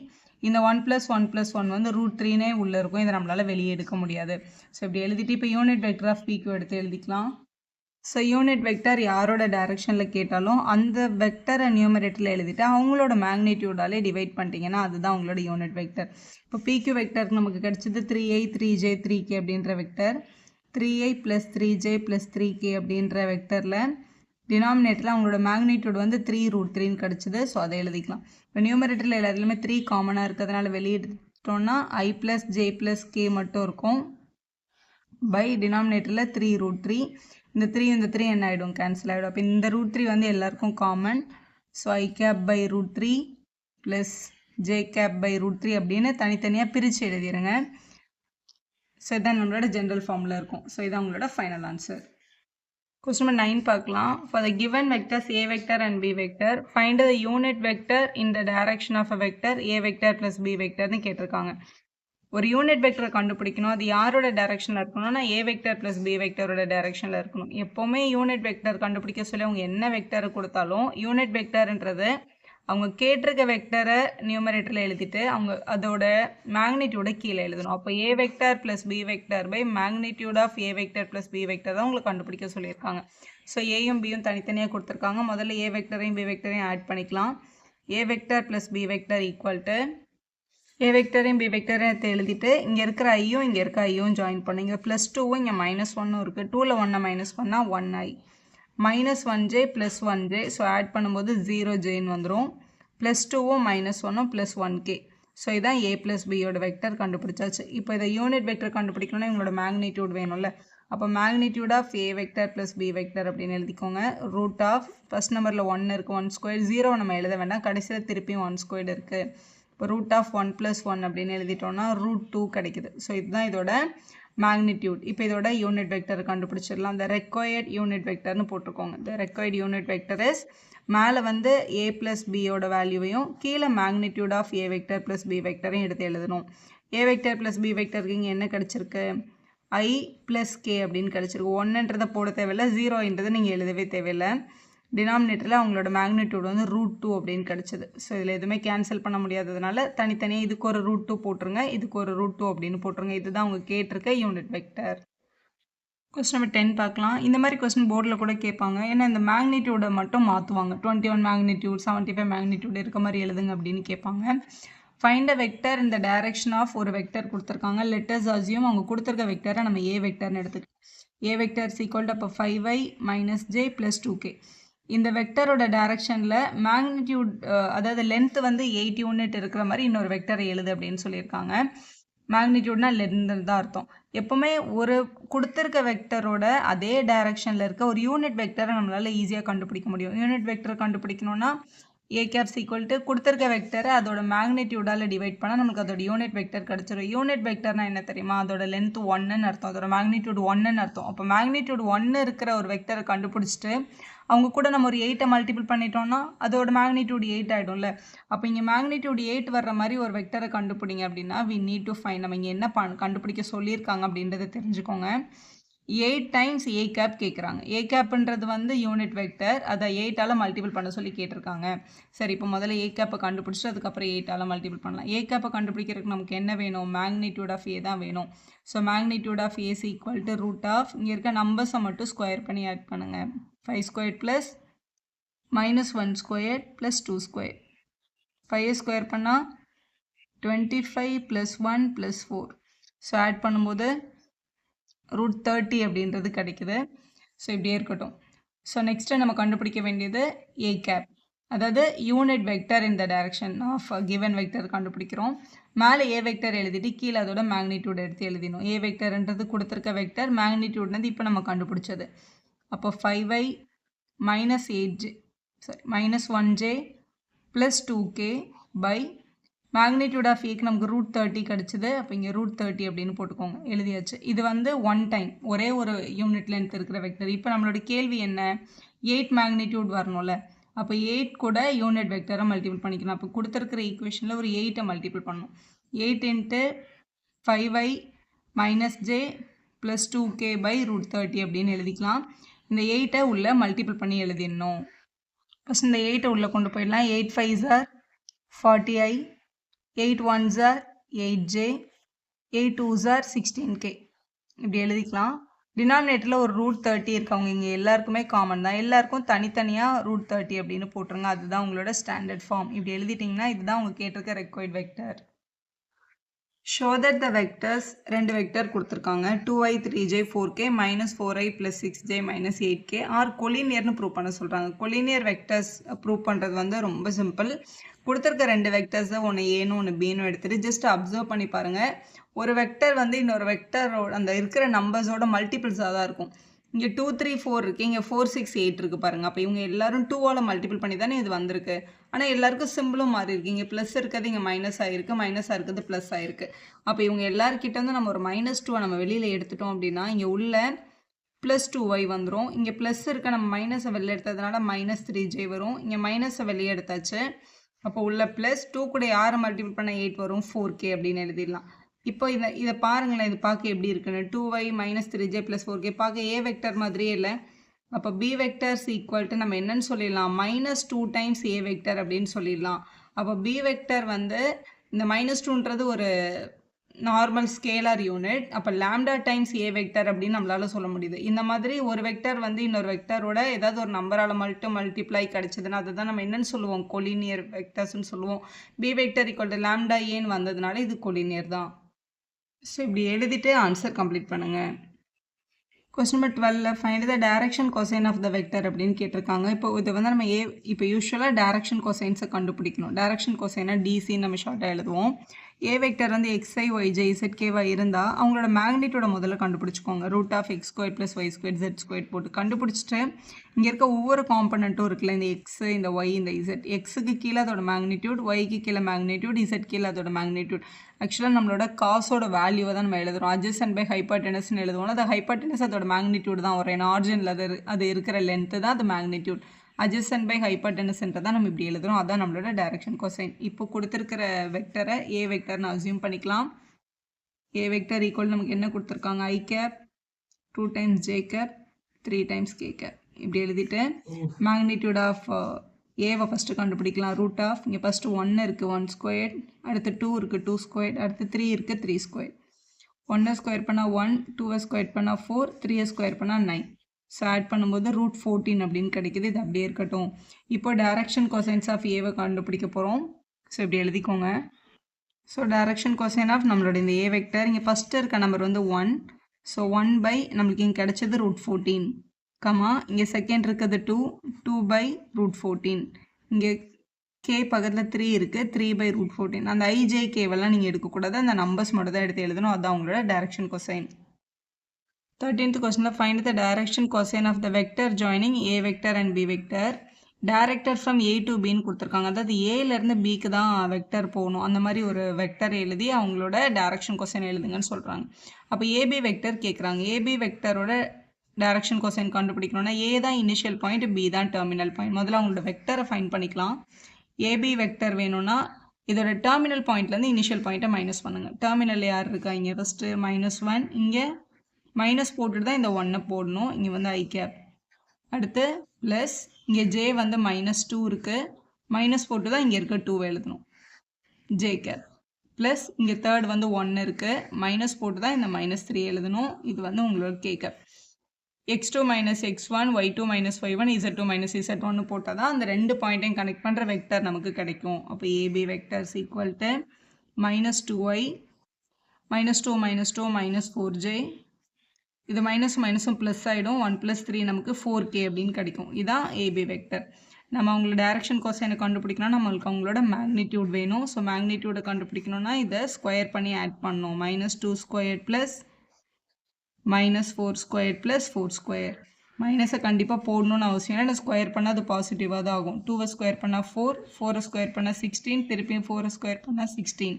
இந்த 1 + 1 + 1 வந்து √3னே உள்ளே இருக்கும். இதை நம்மளால் வெளியே எடுக்க முடியாது. ஸோ இப்படி எழுதிட்டு இப்போ யூனிட் வெக்டர் ஆஃப் PQ எடுத்து எழுதிக்கலாம். ஸோ யூனிட் வெக்டர் யாரோட டைரக்ஷனில் கேட்டாலும் அந்த வெக்டரை நியூமரேட்டரில் எழுதிட்டு அவங்களோட மேக்னிடியூடாலே டிவைட் பண்ணிட்டீங்கன்னா அதுதான் உங்களோட யூனிட் வெக்டர். இப்போ PQ வெக்டருக்கு நமக்கு கிடைச்சது 3i 3j 3k அப்படின்ற வெக்டர். 3i + 3j + 3k அப்படின்ற வெக்டரில் டினாமினேட்டரில் அவங்களோட மேக்னிடியூட் வந்து 3√3ன்னு கிடச்சிது. ஸோ அதை எழுதிக்கலாம். இப்போ நியூமரேட்டரில் எல்லாத்துலேயுமே 3 காமனாக இருக்கிறதுனால வெளியெடுத்தோன்னா i + j + k மட்டும் இருக்கும். பை டினாமினேட்டரில் 3√3. இந்த 3 என்ன ஆகிடும்? கேன்சல் ஆகிடும். அப்போ இந்த √3 வந்து எல்லாருக்கும் common. So i cap / √3 plus j cap / √3 அப்படின்னு தனித்தனியாக பிரித்து எழுதிடுங்க. ஸோ இதான் நம்மளோட ஜென்ரல் ஃபார்மில் இருக்கும். ஸோ இதான் உங்களோட ஃபைனல் ஆன்சர். Question number 9 பார்க்கலாம். For the given vectors a vector and b vector, find the unit vector in the direction of a vector a vector plus b vectorன்னு கேட்டிருக்காங்க. ஒரு யூனிட் வெக்டரை கண்டுபிடிக்கணும். அது யாரோட டைரக்ஷனில் இருக்கணும்னா a வெக்டர் ப்ளஸ் b வெக்டரோட டைரக்ஷனில் இருக்கணும். எப்போவுமே யூனிட் வெக்டர் கண்டுபிடிக்க சொல்லி அவங்க என்ன வெக்டர் கொடுத்தாலும் யூனிட் வெக்டர்ன்றது அவங்க கேட்டிருக்க வெக்டரை நியூமரேட்டரில் எழுதிட்டு அவங்க அதோட மேக்னிடியூட கீழே எழுதணும். அப்போ a vector plus B vector by magnitude of A vector plus B vector தான் உங்களுக்கு கண்டுபிடிக்க சொல்லியிருக்காங்க. ஸோ ஏயும் பியும் தனித்தனியாக கொடுத்துருக்காங்க. முதல்ல ஏ வெக்டரையும் பி வெக்டரையும் ஆட் பண்ணிக்கலாம். A vector plus B vector equal to A வெக்டரையும் பி வெக்டரையும் எழுதிட்டு இங்கே இருக்கிற ஐயும் இங்கே இருக்க ஐயும் ஜாயின் பண்ணு. இங்கே +2வும் இங்கே -1ம் இருக்குது. 2ல் 1 மைனஸ் பண்ணால் 1i -1j + 1j. So add பண்ணும்போது 0jன்னு வந்துடும். +2வும் -1ம் ப்ளஸ் 1k. ஸோ இதான் a + bயோட வெக்டர் கண்டுபிடிச்சாச்சு. இப்போ இதை யூனிட் வெக்டர் கண்டுபிடிக்கணும்னா இவங்களோட மேக்னிடியூட் வேணும்ல. அப்போ magnitude of a vector plus b vector அப்படின்னு எழுதிக்கோங்க. ரூட் ஆஃப் ஃபர்ஸ்ட் நம்பரில் 1 இருக்குது, 1² 0 நம்ம எழுத வேண்டாம், கடைசியில் திருப்பியும் 1² இருக்குது. இப்போ ரூட் ஆஃப் 1 + 1 அப்படின்னு எழுதிட்டோம்னா √2 கிடைக்குது. ஸோ இதுதான் இதோட மேக்னிடியூட். இப்போ இதோட யூனிட் வெக்டர் கண்டுபிடிச்சிடலாம். the required யூனிட் வெக்டர்னு போட்டிருக்கோங்க. the required unit vector is மேலே வந்து a + bயோட வேல்யூவையும் கீழே magnitude of a vector plus b வெக்டரையும் எடுத்து எழுதணும். a வெக்டர் ப்ளஸ் b வெக்டருக்கு இங்கே என்ன கிடச்சிருக்கு? i + k அப்படின்னு கிடச்சிருக்கு. 1ன்றதை போட தேவையில்லை, 0ன்றதை நீங்கள் எழுதவே தேவையில்லை. டினாமினேட்டரில் அவங்களோட மேக்னிடியூட் வந்து √2 அப்படின்னு கிடச்சிது. ஸோ இதில் எதுவுமே கேன்சல் பண்ண முடியாததுனால தனித்தனியாக இதுக்கு ஒரு √2 போட்டுருங்க, இதுக்கு ஒரு √2 அப்படின்னு போட்டுருங்க. இதுதான் அவங்க கேட்டிருக்க யூனிட் வெக்டர். கொஸ்டின் நம்பர் 10 பார்க்கலாம். இந்த மாதிரி கொஸ்டின் போர்டில் கூட கேட்பாங்க. ஏன்னா இந்த மேக்னிடியூடை மட்டும் மாற்றுவாங்க. 21 மேக்னிடியூட் 75 மேக்னிடியூட் இருக்க மாதிரி எழுதுங்க அப்படின்னு கேட்பாங்க. ஃபைண்ட் அ வெக்டர் இந்த டைரக்ஷன் ஆஃப் ஒரு வெக்டர் கொடுத்துருக்காங்க. லெட்டர்ஸ் அசியூம் அவங்க கொடுத்துருக்க வெக்டரை நம்ம ஏ வெக்டர்னு எடுத்துக்கலாம். ஏ வெக்டர் ஈக்குவல் டு அப்போ 5i - j + 2k. இந்த வெக்டரோட டைரக்ஷனில் மேக்னிடியூட் அதாவது லென்த் வந்து 8 யூனிட் இருக்கிற மாதிரி இன்னொரு வெக்டரை எழுது அப்படின்னு சொல்லியிருக்காங்க. மேக்னிடியூட்னா லென்த் தான் அர்த்தம். எப்போவுமே ஒரு கொடுத்துருக்க வெக்டரோட அதே டைரக்ஷனில் இருக்க ஒரு யூனிட் வெக்டரை நம்மளால் ஈஸியாக கண்டுபிடிக்க முடியும். யூனிட் வெக்டரை கண்டுபிடிக்கணும்னா a கேப்ஸ் ஈக்குவல் டு கொடுத்துருக்க வெக்டரை அதோட மேக்னிடியூடால் டிவைட் பண்ணால் நமக்கு அதோட யூனிட் வெக்டர் கிடச்சிடும். யூனிட் வெக்டர்னா என்ன தெரியுமா? அதோட லென்த் 1ன்னு அர்த்தம், அதோட மேக்னிடியூட் 1ன்னு அர்த்தம். அப்போ மேக்னிடியூட் 1 இருக்கிற ஒரு வெக்டரை கண்டுபிடிச்சிட்டு அவங்க கூட நம்ம ஒரு 8 மல்டிபிள் பண்ணிட்டோம்னா அதோட மேக்னிடியூட் 8 ஆகிடும்ல. அப்போ இங்கே மேக்னிடியூட் 8 வர்ற மாதிரி ஒரு வெக்டரை கண்டுபிடிங்க அப்படின்னா we need to find நம்ம இங்கே என்ன கண்டுபிடிக்க சொல்லியிருக்காங்க அப்படின்றத தெரிஞ்சுக்கோங்க. 8 டைம்ஸ் a கேப் கேட்குறாங்க. a கேப்ன்றது வந்து யூனிட் வெக்டர், அதை 8ஆல் மல்டிபிள் பண்ண சொல்லி கேட்டிருக்காங்க. சரி, இப்போ முதல்ல a கேப்பை கண்டுபிடிச்சிட்டு அதுக்கப்புறம் 8ஆல் மல்டிபிள் பண்ணலாம். a கேப்பை கண்டுபிடிக்கிறதுக்கு நமக்கு என்ன வேணும்? மேக்னிடியூட் ஆஃப் a தான் வேணும். So magnitude of a equal to root of இங்கே இருக்க நம்பர்ஸை மட்டும் ஸ்கொயர் பண்ணி ஆட் பண்ணுங்கள். 5² ப்ளஸ் -1² ப்ளஸ் 2². 5 ஸ்கொயர் பண்ணால் 25 + 1 + 4. ஸோ ஆட் பண்ணும்போது √30 அப்படின்றது கிடைக்குது. ஸோ இப்படியே இருக்கட்டும். ஸோ நெக்ஸ்ட்டு நம்ம கண்டுபிடிக்க வேண்டியது a கேப், அதாவது யூனிட் வெக்டர் இந்த டைரக்ஷன் ஆஃப் கிவன் வெக்டர் கண்டுபிடிக்கிறோம். மேலே a வெக்டர் எழுதிட்டு கீழே அதோட மேக்னிடியூட் எடுத்து எழுதினோம். a வெக்டர்ன்றது கொடுத்துருக்க வெக்டர், மேக்னிடியூட்னது இப்போ நம்ம கண்டுபிடிச்சது. அப்போ 5i -1j + 2k by magnitude of ஏக்கு நமக்கு √30 கிடச்சிது. அப்போ இங்கே √30 அப்படின்னு போட்டுக்கோங்க, எழுதியாச்சு. இது வந்து 1 டைம் ஒரே ஒரு யூனிட் லென்த் இருக்கிற வெக்டர். இப்போ நம்மளோட கேள்வி என்ன? 8 மேக்னிடியூட் வரணும்ல. அப்போ 8 கூட யூனிட் வெக்டரை மல்டிபிள் பண்ணிக்கணும். அப்போ கொடுத்துருக்கிற ஈக்குவேஷனில் ஒரு 8ஐ மல்டிபிள் பண்ணணும். 8 × 5i - j + 2k பை √30 அப்படின்னு எழுதிக்கலாம். இந்த 8ஐ உள்ளே மல்டிபிள் பண்ணி எழுதிடணும். ஃபஸ்ட் இந்த 8ஐ உள்ளே கொண்டு போயிடலாம். 8 5s are 40i, 8 1s are 8j, 8 2s are 16k இப்படி எழுதிக்கலாம். டினாமினேட்டரில் ஒரு √30 இருக்கவங்க இங்கே எல்லாருக்குமே காமன் தான், எல்லாருக்கும் தனித்தனியாக √30 அப்படின்னு போட்டுருங்க. அதுதான் உங்களோட ஸ்டாண்டர்ட் ஃபார்ம். இப்படி எழுதிட்டிங்கன்னா இதுதான் உங்கள் கேட்டிருக்க required vector. Show that the vectors ரெண்டு வெக்டர் கொடுத்துருக்காங்க. 2i 3j 4k -4i + 6j -8k R கொலினியர்னு prove பண்ண சொல்கிறாங்க. கொலினியர் வெக்டர்ஸ் ப்ரூவ் பண்ணுறது வந்து ரொம்ப சிம்பிள். கொடுத்துருக்க ரெண்டு வெக்டர்ஸை ஒன்று ஏன்னு ஒன்று பின்னு எடுத்துகிட்டு ஜஸ்ட் அப்சர்வ் பண்ணி பாருங்கள். ஒரு வெக்டர் வந்து இன்னொரு வெக்டரோட அந்த இருக்கிற நம்பர்ஸோட மல்டிபிள்ஸாக தான் இருக்கும். இங்கே 2 3 4 இருக்குது, இங்கே 4 6 8 இருக்குது பாருங்கள். அப்போ இவங்க எல்லாரும் 2ஆல் மல்டிபிள் பண்ணி தானே இது வந்திருக்கு. ஆனால் எல்லாருக்கும் சிம்பிளும் மாறி இருக்கு. இங்கே ப்ளஸ் இருக்கிறது இங்கே மைனஸ் ஆகிருக்கு, மைனஸாக இருக்கிறது ப்ளஸ் ஆகிருக்கு. அப்போ இவங்க எல்லாருக்கிட்ட வந்து நம்ம ஒரு -2 நம்ம வெளியில் எடுத்துட்டோம் அப்படின்னா இங்கே உள்ள +2y வந்துடும். இங்கே ப்ளஸ் இருக்க நம்ம மைனஸை வெளியே எடுத்ததுனால -3j வரும். இங்கே மைனஸை வெளியே எடுத்தாச்சு. அப்போ உள்ள +2 கூட யாரை மல்டிபிள் பண்ண 8 வரும்? 4k அப்படின்னு எழுதிடலாம். இப்போ இதை பாருங்களேன், இது பார்க்க எப்படி இருக்குன்னு. 2y - 3j + 4k பார்க்க a வெக்டர் மாதிரியே இல்லை. அப்போ பி வெக்டர்ஸ் ஈக்குவல் டு நம்ம என்னன்னு சொல்லிடலாம் -2 டைம்ஸ் ஏ வெக்டர் அப்படின்னு சொல்லிடலாம். அப்போ பி வெக்டர் வந்து இந்த -2ன்றது ஒரு நார்மல் ஸ்கேலார் யூனிட். அப்போ லாம்டா டைம்ஸ் ஏ வெக்டர் அப்படின்னு நம்மளால சொல்ல முடியுது. இந்த மாதிரி ஒரு வெக்டர் வந்து இன்னொரு வெக்டரோட ஏதாவது ஒரு நம்பரால் மல்டிப்ளை கிடைச்சதுன்னா அதுதான் நம்ம என்னன்னு சொல்லுவோம், கொலினியர் வெக்டர்ஸ்ன்னு சொல்லுவோம். B vector equal to lambda ஏன்னு வந்ததுனால இது கொலினியர் தான். ஸோ இப்படி எழுதிட்டு ஆன்சர் கம்ப்ளீட் பண்ணுங்கள். Question number 12 find the direction cosine of the vector அப்படின்னு கேட்டிருக்காங்க. இப்போ இதை வந்து நம்ம இப்போ யூஸ்வலாக டைரக்ஷன் கொசைன்ஸை கண்டுபிடிக்கணும். டைரக்ஷன் கொசைனா டிசின்னு நம்ம ஷார்ட்டாக எழுதுவோம். ஏ வெக்டர் வந்து எக்ஸ்ஐ ஒய்ஜே இசட்கேவாக இருந்தால் அவங்களோட மேக்னிட்டோட முதல்ல கண்டுபிடிச்சிக்கோங்க. √(x²+y², z² போட்டு கண்டுபிடிச்சிட்டு இங்கே இருக்க ஒவ்வொரு காம்பனண்ட்டும் இருக்குல்ல, இந்த எக்ஸ், இந்த ஒய், இந்த இசட். எக்ஸுக்கு கீழே அதோட மேக்னிடியூட், ஒய்க்கு கீழே மேக்னிடியூட், இசட் கீழே அதோட மேக்னிடியூட். ஆக்சுவலாக நம்மளோட காசோட வேல்யூவை தான் நம்ம எழுதுறோம். அட்ஜசன்ட் பை ஹைப்பர்டெனஸ்ன்னு எழுதுவோம். அது ஹைப்பர்டெனஸ் அதோட மேக்னிடியூட் தான் வரும். ஏன்னா ஆரிஜினில் அது இருக்கிற லென்த்து தான் அது மேக்னிடியூட். adjacent by hypotenuse தான் நம்ம இப்படி எழுதுறோம். அதான் நம்மளோட டைரக்ஷன் கொசைன். இப்போ கொடுத்துருக்கிற வெக்டரை ஏ வெக்டர்னு அசியூம் பண்ணிக்கலாம். ஏ வெக்டர் ஈக்குவல் நமக்கு என்ன கொடுத்துருக்காங்க, ஐ gap 2 times j cap 3 times k cap. இப்படி எழுதிட்டு மேக்னிடியூட் ஆஃப் ஏவை ஃபஸ்ட்டு கண்டுபிடிக்கலாம். ரூட் ஆஃப் இங்கே ஃபஸ்ட்டு 1 இருக்குது 1², அடுத்து 2 இருக்குது 2², அடுத்து 3 இருக்குது 3². 1 ஸ்கொயர் பண்ணால் 1, 2 ஸ்கொயர் பண்ணால் 4, 3 ஸ்கொயர் பண்ணால் 9. ஸோ ஆட் பண்ணும்போது √14 அப்படின்னு கிடைக்குது. இது அப்படியே இருக்கட்டும். இப்போ டைரக்ஷன் கொசைன்ஸ் ஆஃப் ஏவை கண்டுபிடிக்க போகிறோம். ஸோ இப்படி எழுதிக்கோங்க. ஸோ டைரக்ஷன் கொசைன் ஆஃப் நம்மளோட இந்த ஏ வெக்டர் இங்கே ஃபஸ்ட்டு இருக்க நம்பர் வந்து 1. ஸோ 1 பை நம்மளுக்கு இங்கே கிடைச்சது √14, கமா இங்கே செகண்ட் இருக்கிறது 2 பை √14. இங்கே கே பக்கத்தில் 3 இருக்குது, 3 பை √14. அந்த ஐஜே கேவெல்லாம் நீங்கள் எடுக்கக்கூடாது, அந்த நம்பர்ஸ் மட்டும் தான் எடுத்து எழுதணும். அதுதான் உங்களோட direction cosine. 13th question, find the direction cosine of the vector joining a vector and b vector. Directed from a to b ன்னு கொடுத்துருக்காங்க. அதாவது ஏலேருந்து பிக்கு தான் வெக்டர் போகணும். அந்த மாதிரி ஒரு வெக்டர் எழுதி அவங்களோட டைரக்ஷன் கொசைன் எழுதுங்கன்னு சொல்கிறாங்க. அப்போ ஏபி வெக்டர் கேட்குறாங்க. ஏபி வெக்டரோட டைரக்ஷன் கொசைன் கண்டுபிடிக்கணும்னா ஏ தான் இனிஷியல் பாயிண்ட், பி தான் டெர்மினல் பாயிண்ட். முதல்ல அவங்களோட வெக்டரை ஃபைண்ட் பண்ணிக்கலாம். ஏபி வெக்டர் வேணும்னா இதோட டெர்மினல் பாயிண்ட்லேருந்து இனிஷியல் பாயிண்ட்டை மைனஸ் பண்ணுங்கள். டெர்மினல் யார் இருக்கா, இங்கே ஃபஸ்ட்டு -1, இங்கே மைனஸ் போட்டுட்டு தான் இந்த 1 போடணும். இங்கே வந்து ஐ கேப், அடுத்து ப்ளஸ் இங்கே ஜே வந்து -2 இருக்குது, மைனஸ் போட்டு தான் இங்கே இருக்க 2 எழுதணும், ஜே கேப். ப்ளஸ் இங்கே தேர்ட் வந்து 1 இருக்குது, மைனஸ் போட்டு தான் இந்த -3 எழுதணும். இது வந்து உங்களோட K gap. x2 - x1, y2 - y1, z2 - z1 போட்டால் தான் அந்த ரெண்டு பாயிண்ட்டையும் கனெக்ட் பண்ணுற வெக்டர் நமக்கு கிடைக்கும். அப்போ AB vectors equal to -2y, -2 - 2 -4j. இது மைனஸும் ப்ளஸ் ஆகிடும். 1 + 3 நமக்கு 4k அப்படின்னு கிடைக்கும். இதுதான் ஏபி வெக்டர். நம்ம அவங்களோட டைரக்ஷன் கொசைனை கண்டுபிடிக்கணும்னா நம்மளுக்கு அவங்களோட மேக்னிடியூட் வேணும். ஸோ மேக்னிடியூடை கண்டுபிடிக்கணும்னா இதை ஸ்கொயர் பண்ணி ஆட் பண்ணணும். -2² ப்ளஸ் -4² ப்ளஸ் 4². மைனஸை கண்டிப்பாக போடணும்னு அவசியம் இல்லை. ஸ்கொயர் பண்ணால் அது பாசிட்டிவாக தான் ஆகும். 2 ஸ்கொயர் பண்ணால் 4, 4 ஸ்கொயர் பண்ணால் 16, திருப்பியும் 4 ஸ்கொயர் பண்ணால் 16.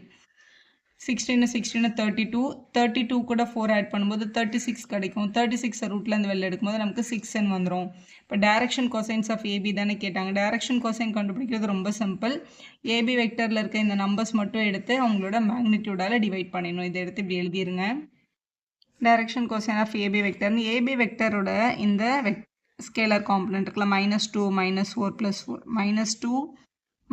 16 32, 32 கூட 4 ஆட் பண்ணும்போது 36 கிடைக்கும். 36 ரூட்லேருந்து வெளில எடுக்கும்போது நமக்கு 6n வந்துடும். இப்போ டைரக்ஷன் கொசைன்ஸ் ஆஃப் ஏபி தானே கேட்டாங்க. டைரக்ஷன் கொசைன் கண்டுபிடிக்கிறது ரொம்ப சிம்பிள். ஏபி வெக்டரில் இருக்க இந்த நம்பர்ஸ் மட்டும் எடுத்து அவங்களோட மேக்னிடியூடால் டிவைட் பண்ணிடணும். இதை எடுத்து இப்படி எழுதிருங்க. டைரக்ஷன் கொசைன் ஆஃப் ஏபி வெக்டர்னு ஏபி வெக்டரோட இந்த ஸ்கேலர் காம்பனண்ட் இருக்குல்ல, -2 -4 + 4, -2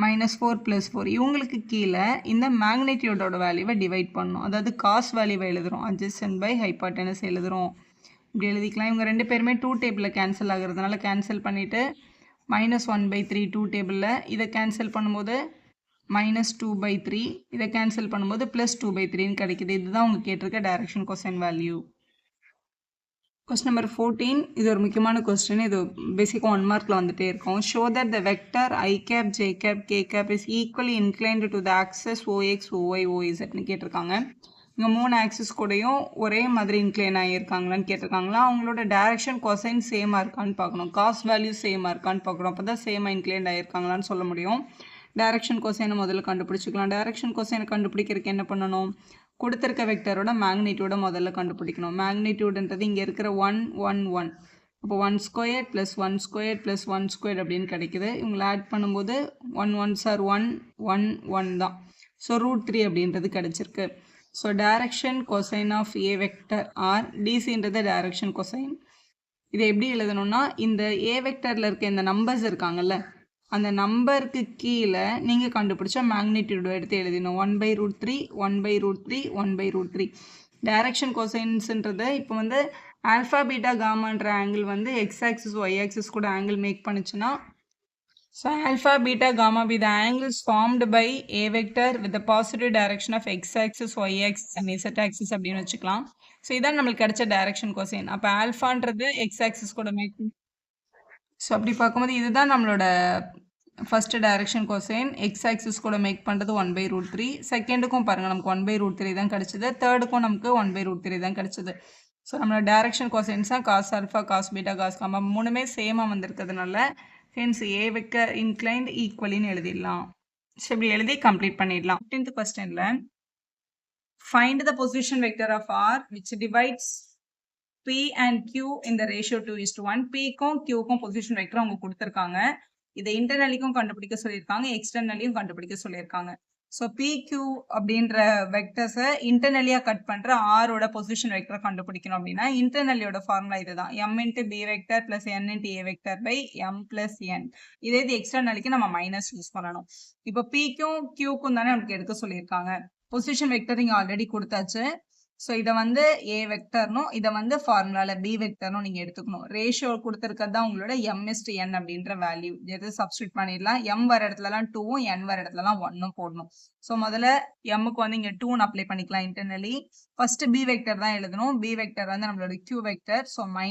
-4 + 4 இவங்களுக்கு கீழே இந்த மேக்னிடியூடோட வேல்யூவை டிவைட் பண்ணணும். அதாவது காஸ் வேல்யூவை எழுதுகிறோம், adjacent by hypotenuse எழுதுகிறோம். இப்படி எழுதிக்கலாம். இவங்க ரெண்டு பேருமே 2 டேபிளில் கேன்சல் ஆகுறதுனால கேன்சல் பண்ணிவிட்டு -1/3 2 டேபிளில், இதை கேன்சல் பண்ணும்போது -2/3, இதை கேன்சல் பண்ணும்போது +2/3ன்னு கிடைக்குது. இதுதான் அவங்க கேட்டிருக்க direction cosine value. Question number 14, இது ஒரு முக்கியமான கொஸ்டின். இது பேசிக்காக 1 மார்க்கில் வந்துட்டே இருக்கும். Show that the vector i cap, j cap, k cap is equally inclined to the axes OX, OY, OZன்னு கேட்டிருக்காங்க. இங்கே 3 ஆக்சஸ் கூடயும் ஒரே மாதிரி இன்க்ளைன் ஆகியிருக்காங்களான்னு கேட்டிருக்காங்களா. அவங்களோட டைரக்ஷன் கொசைன் சேமாக இருக்கான்னு பார்க்கணும். காஸ் வேல்யூ சேமாக இருக்கான்னு பார்க்கணும். அப்போ தான் சேமாக இன்க்ளைன் ஆகியிருக்காங்களான்னு சொல்ல முடியும். டைரக்ஷன் கொசைனை முதல்ல கண்டுபிடிச்சிக்கலாம். டைரக்ஷன் கொசைனை கண்டுபிடிக்கிறதுக்கு என்ன பண்ணணும், கொடுத்துருக்க வெக்டரோட மேக்னிடியூடை முதல்ல கண்டுபிடிக்கணும். மேக்னிடியூடுன்றது இங்கே இருக்கிற 1 1 1, அப்போ 1² + 1² + 1² அப்படின்னு கிடைக்குது. இவங்களை ஆட் பண்ணும்போது 1 1s are 1 1 1 தான். ஸோ √3 அப்படின்றது கிடச்சிருக்கு. So direction cosine of A vector are டிசின்றது டைரக்ஷன் கொசைன். இதை எப்படி எழுதணும்னா இந்த ஏ வெக்டரில் இருக்க இந்த நம்பர்ஸ் இருக்காங்கல்ல அந்த நம்பருக்கு கீழே நீங்கள் கண்டுபிடிச்சா மேக்னிடியூட் எடுத்து எழுதிடணும் 1/√3 1/√3 1/√3 டைரக்ஷன் கோசைன்ஸ்ன்றது இப்போ வந்து ஆல்ஃபா பீட்டா காமான்ற ஆங்கிள் வந்து எக்ஸ் ஆக்சிஸ் ஒய் ஆக்சிஸ் கூட ஆங்கிள் மேக் பண்ணுச்சுன்னா so alpha beta gamma be the angles formed by a vector with the positive direction of x axis y axis and z axis அப்படின்னு வச்சுக்கலாம் so இதான் நம்மளுக்கு கிடைச்ச direction cosine அப்போ ஆல்ஃபான்றது X axis கூட make so அப்படி பார்க்கும்போது இதுதான் நம்மளோட first direction cosine X axis கூட மேக் பண்ணுறது 1/√3 செகண்டுக்கும் பாருங்கள் நமக்கு 1/√3 தான் கிடச்சிது தேர்டுக்கும் நமக்கு 1/√3 தான் கிடச்சிது ஸோ நம்மளோட டைரக்ஷன் கோசைன்ஸ் தான் cos alpha cos beta cos gamma மூணுமே சேமாக வந்திருக்கிறதுனால hence a vector inclined equally எழுதிடலாம் ஸோ இப்படி எழுதி கம்ப்ளீட் பண்ணிடலாம் 15th questionல find the position vector of R which divides P and Q in the ratio 2:1 Pக்கும் Qக்கும் position vector அவங்க கொடுத்துருக்காங்க இதை இன்டர்னலிக்கும் கண்டுபிடிக்க சொல்லியிருக்காங்க எக்ஸ்டர்னலியும் கண்டுபிடிக்க சொல்லியிருக்காங்க ஸோ PQ அப்படின்ற வெக்டர்ஸை இன்டர்னலியாக கட் பண்ணுற ஆரோட பொசிஷன் வெக்டரை கண்டுபிடிக்கணும் அப்படின்னா இன்டர்னலியோட ஃபார்முலா இதுதான் m into b vector plus n into a vector by m plus n இதே இது எக்ஸ்டர்னலிக்கு நம்ம மைனஸ் யூஸ் பண்ணணும் இப்போ Pக்கும் Qக்கும் தானே நமக்கு எடுக்க சொல்லியிருக்காங்க பொசிஷன் வெக்டர் இங்கே ஆல்ரெடி கொடுத்தாச்சு ஸோ இதை வந்து ஏ வெக்டர்னும் இதை வந்து ஃபார்முலாவில் பி வெக்டர்னும் நீங்கள் எடுத்துக்கணும் ரேஷியோ கொடுத்துருக்கிறது தான் உங்களோட m/n அப்படின்ற வேல்யூ எது சப்ஸ்டியூட் பண்ணிடலாம் m வர இடத்துலலாம் 2ம் n வர இடத்துலலாம் 1ம் போடணும் ஸோ முதல்ல mக்கு வந்து இங்கே 2ன்னு அப்ளை பண்ணிக்கலாம் இன்டர்னலி ஃபர்ஸ்ட் பி வெக்டர் தான் எழுதணும் பி வெக்டர் வந்து நம்மளோட q vector so -i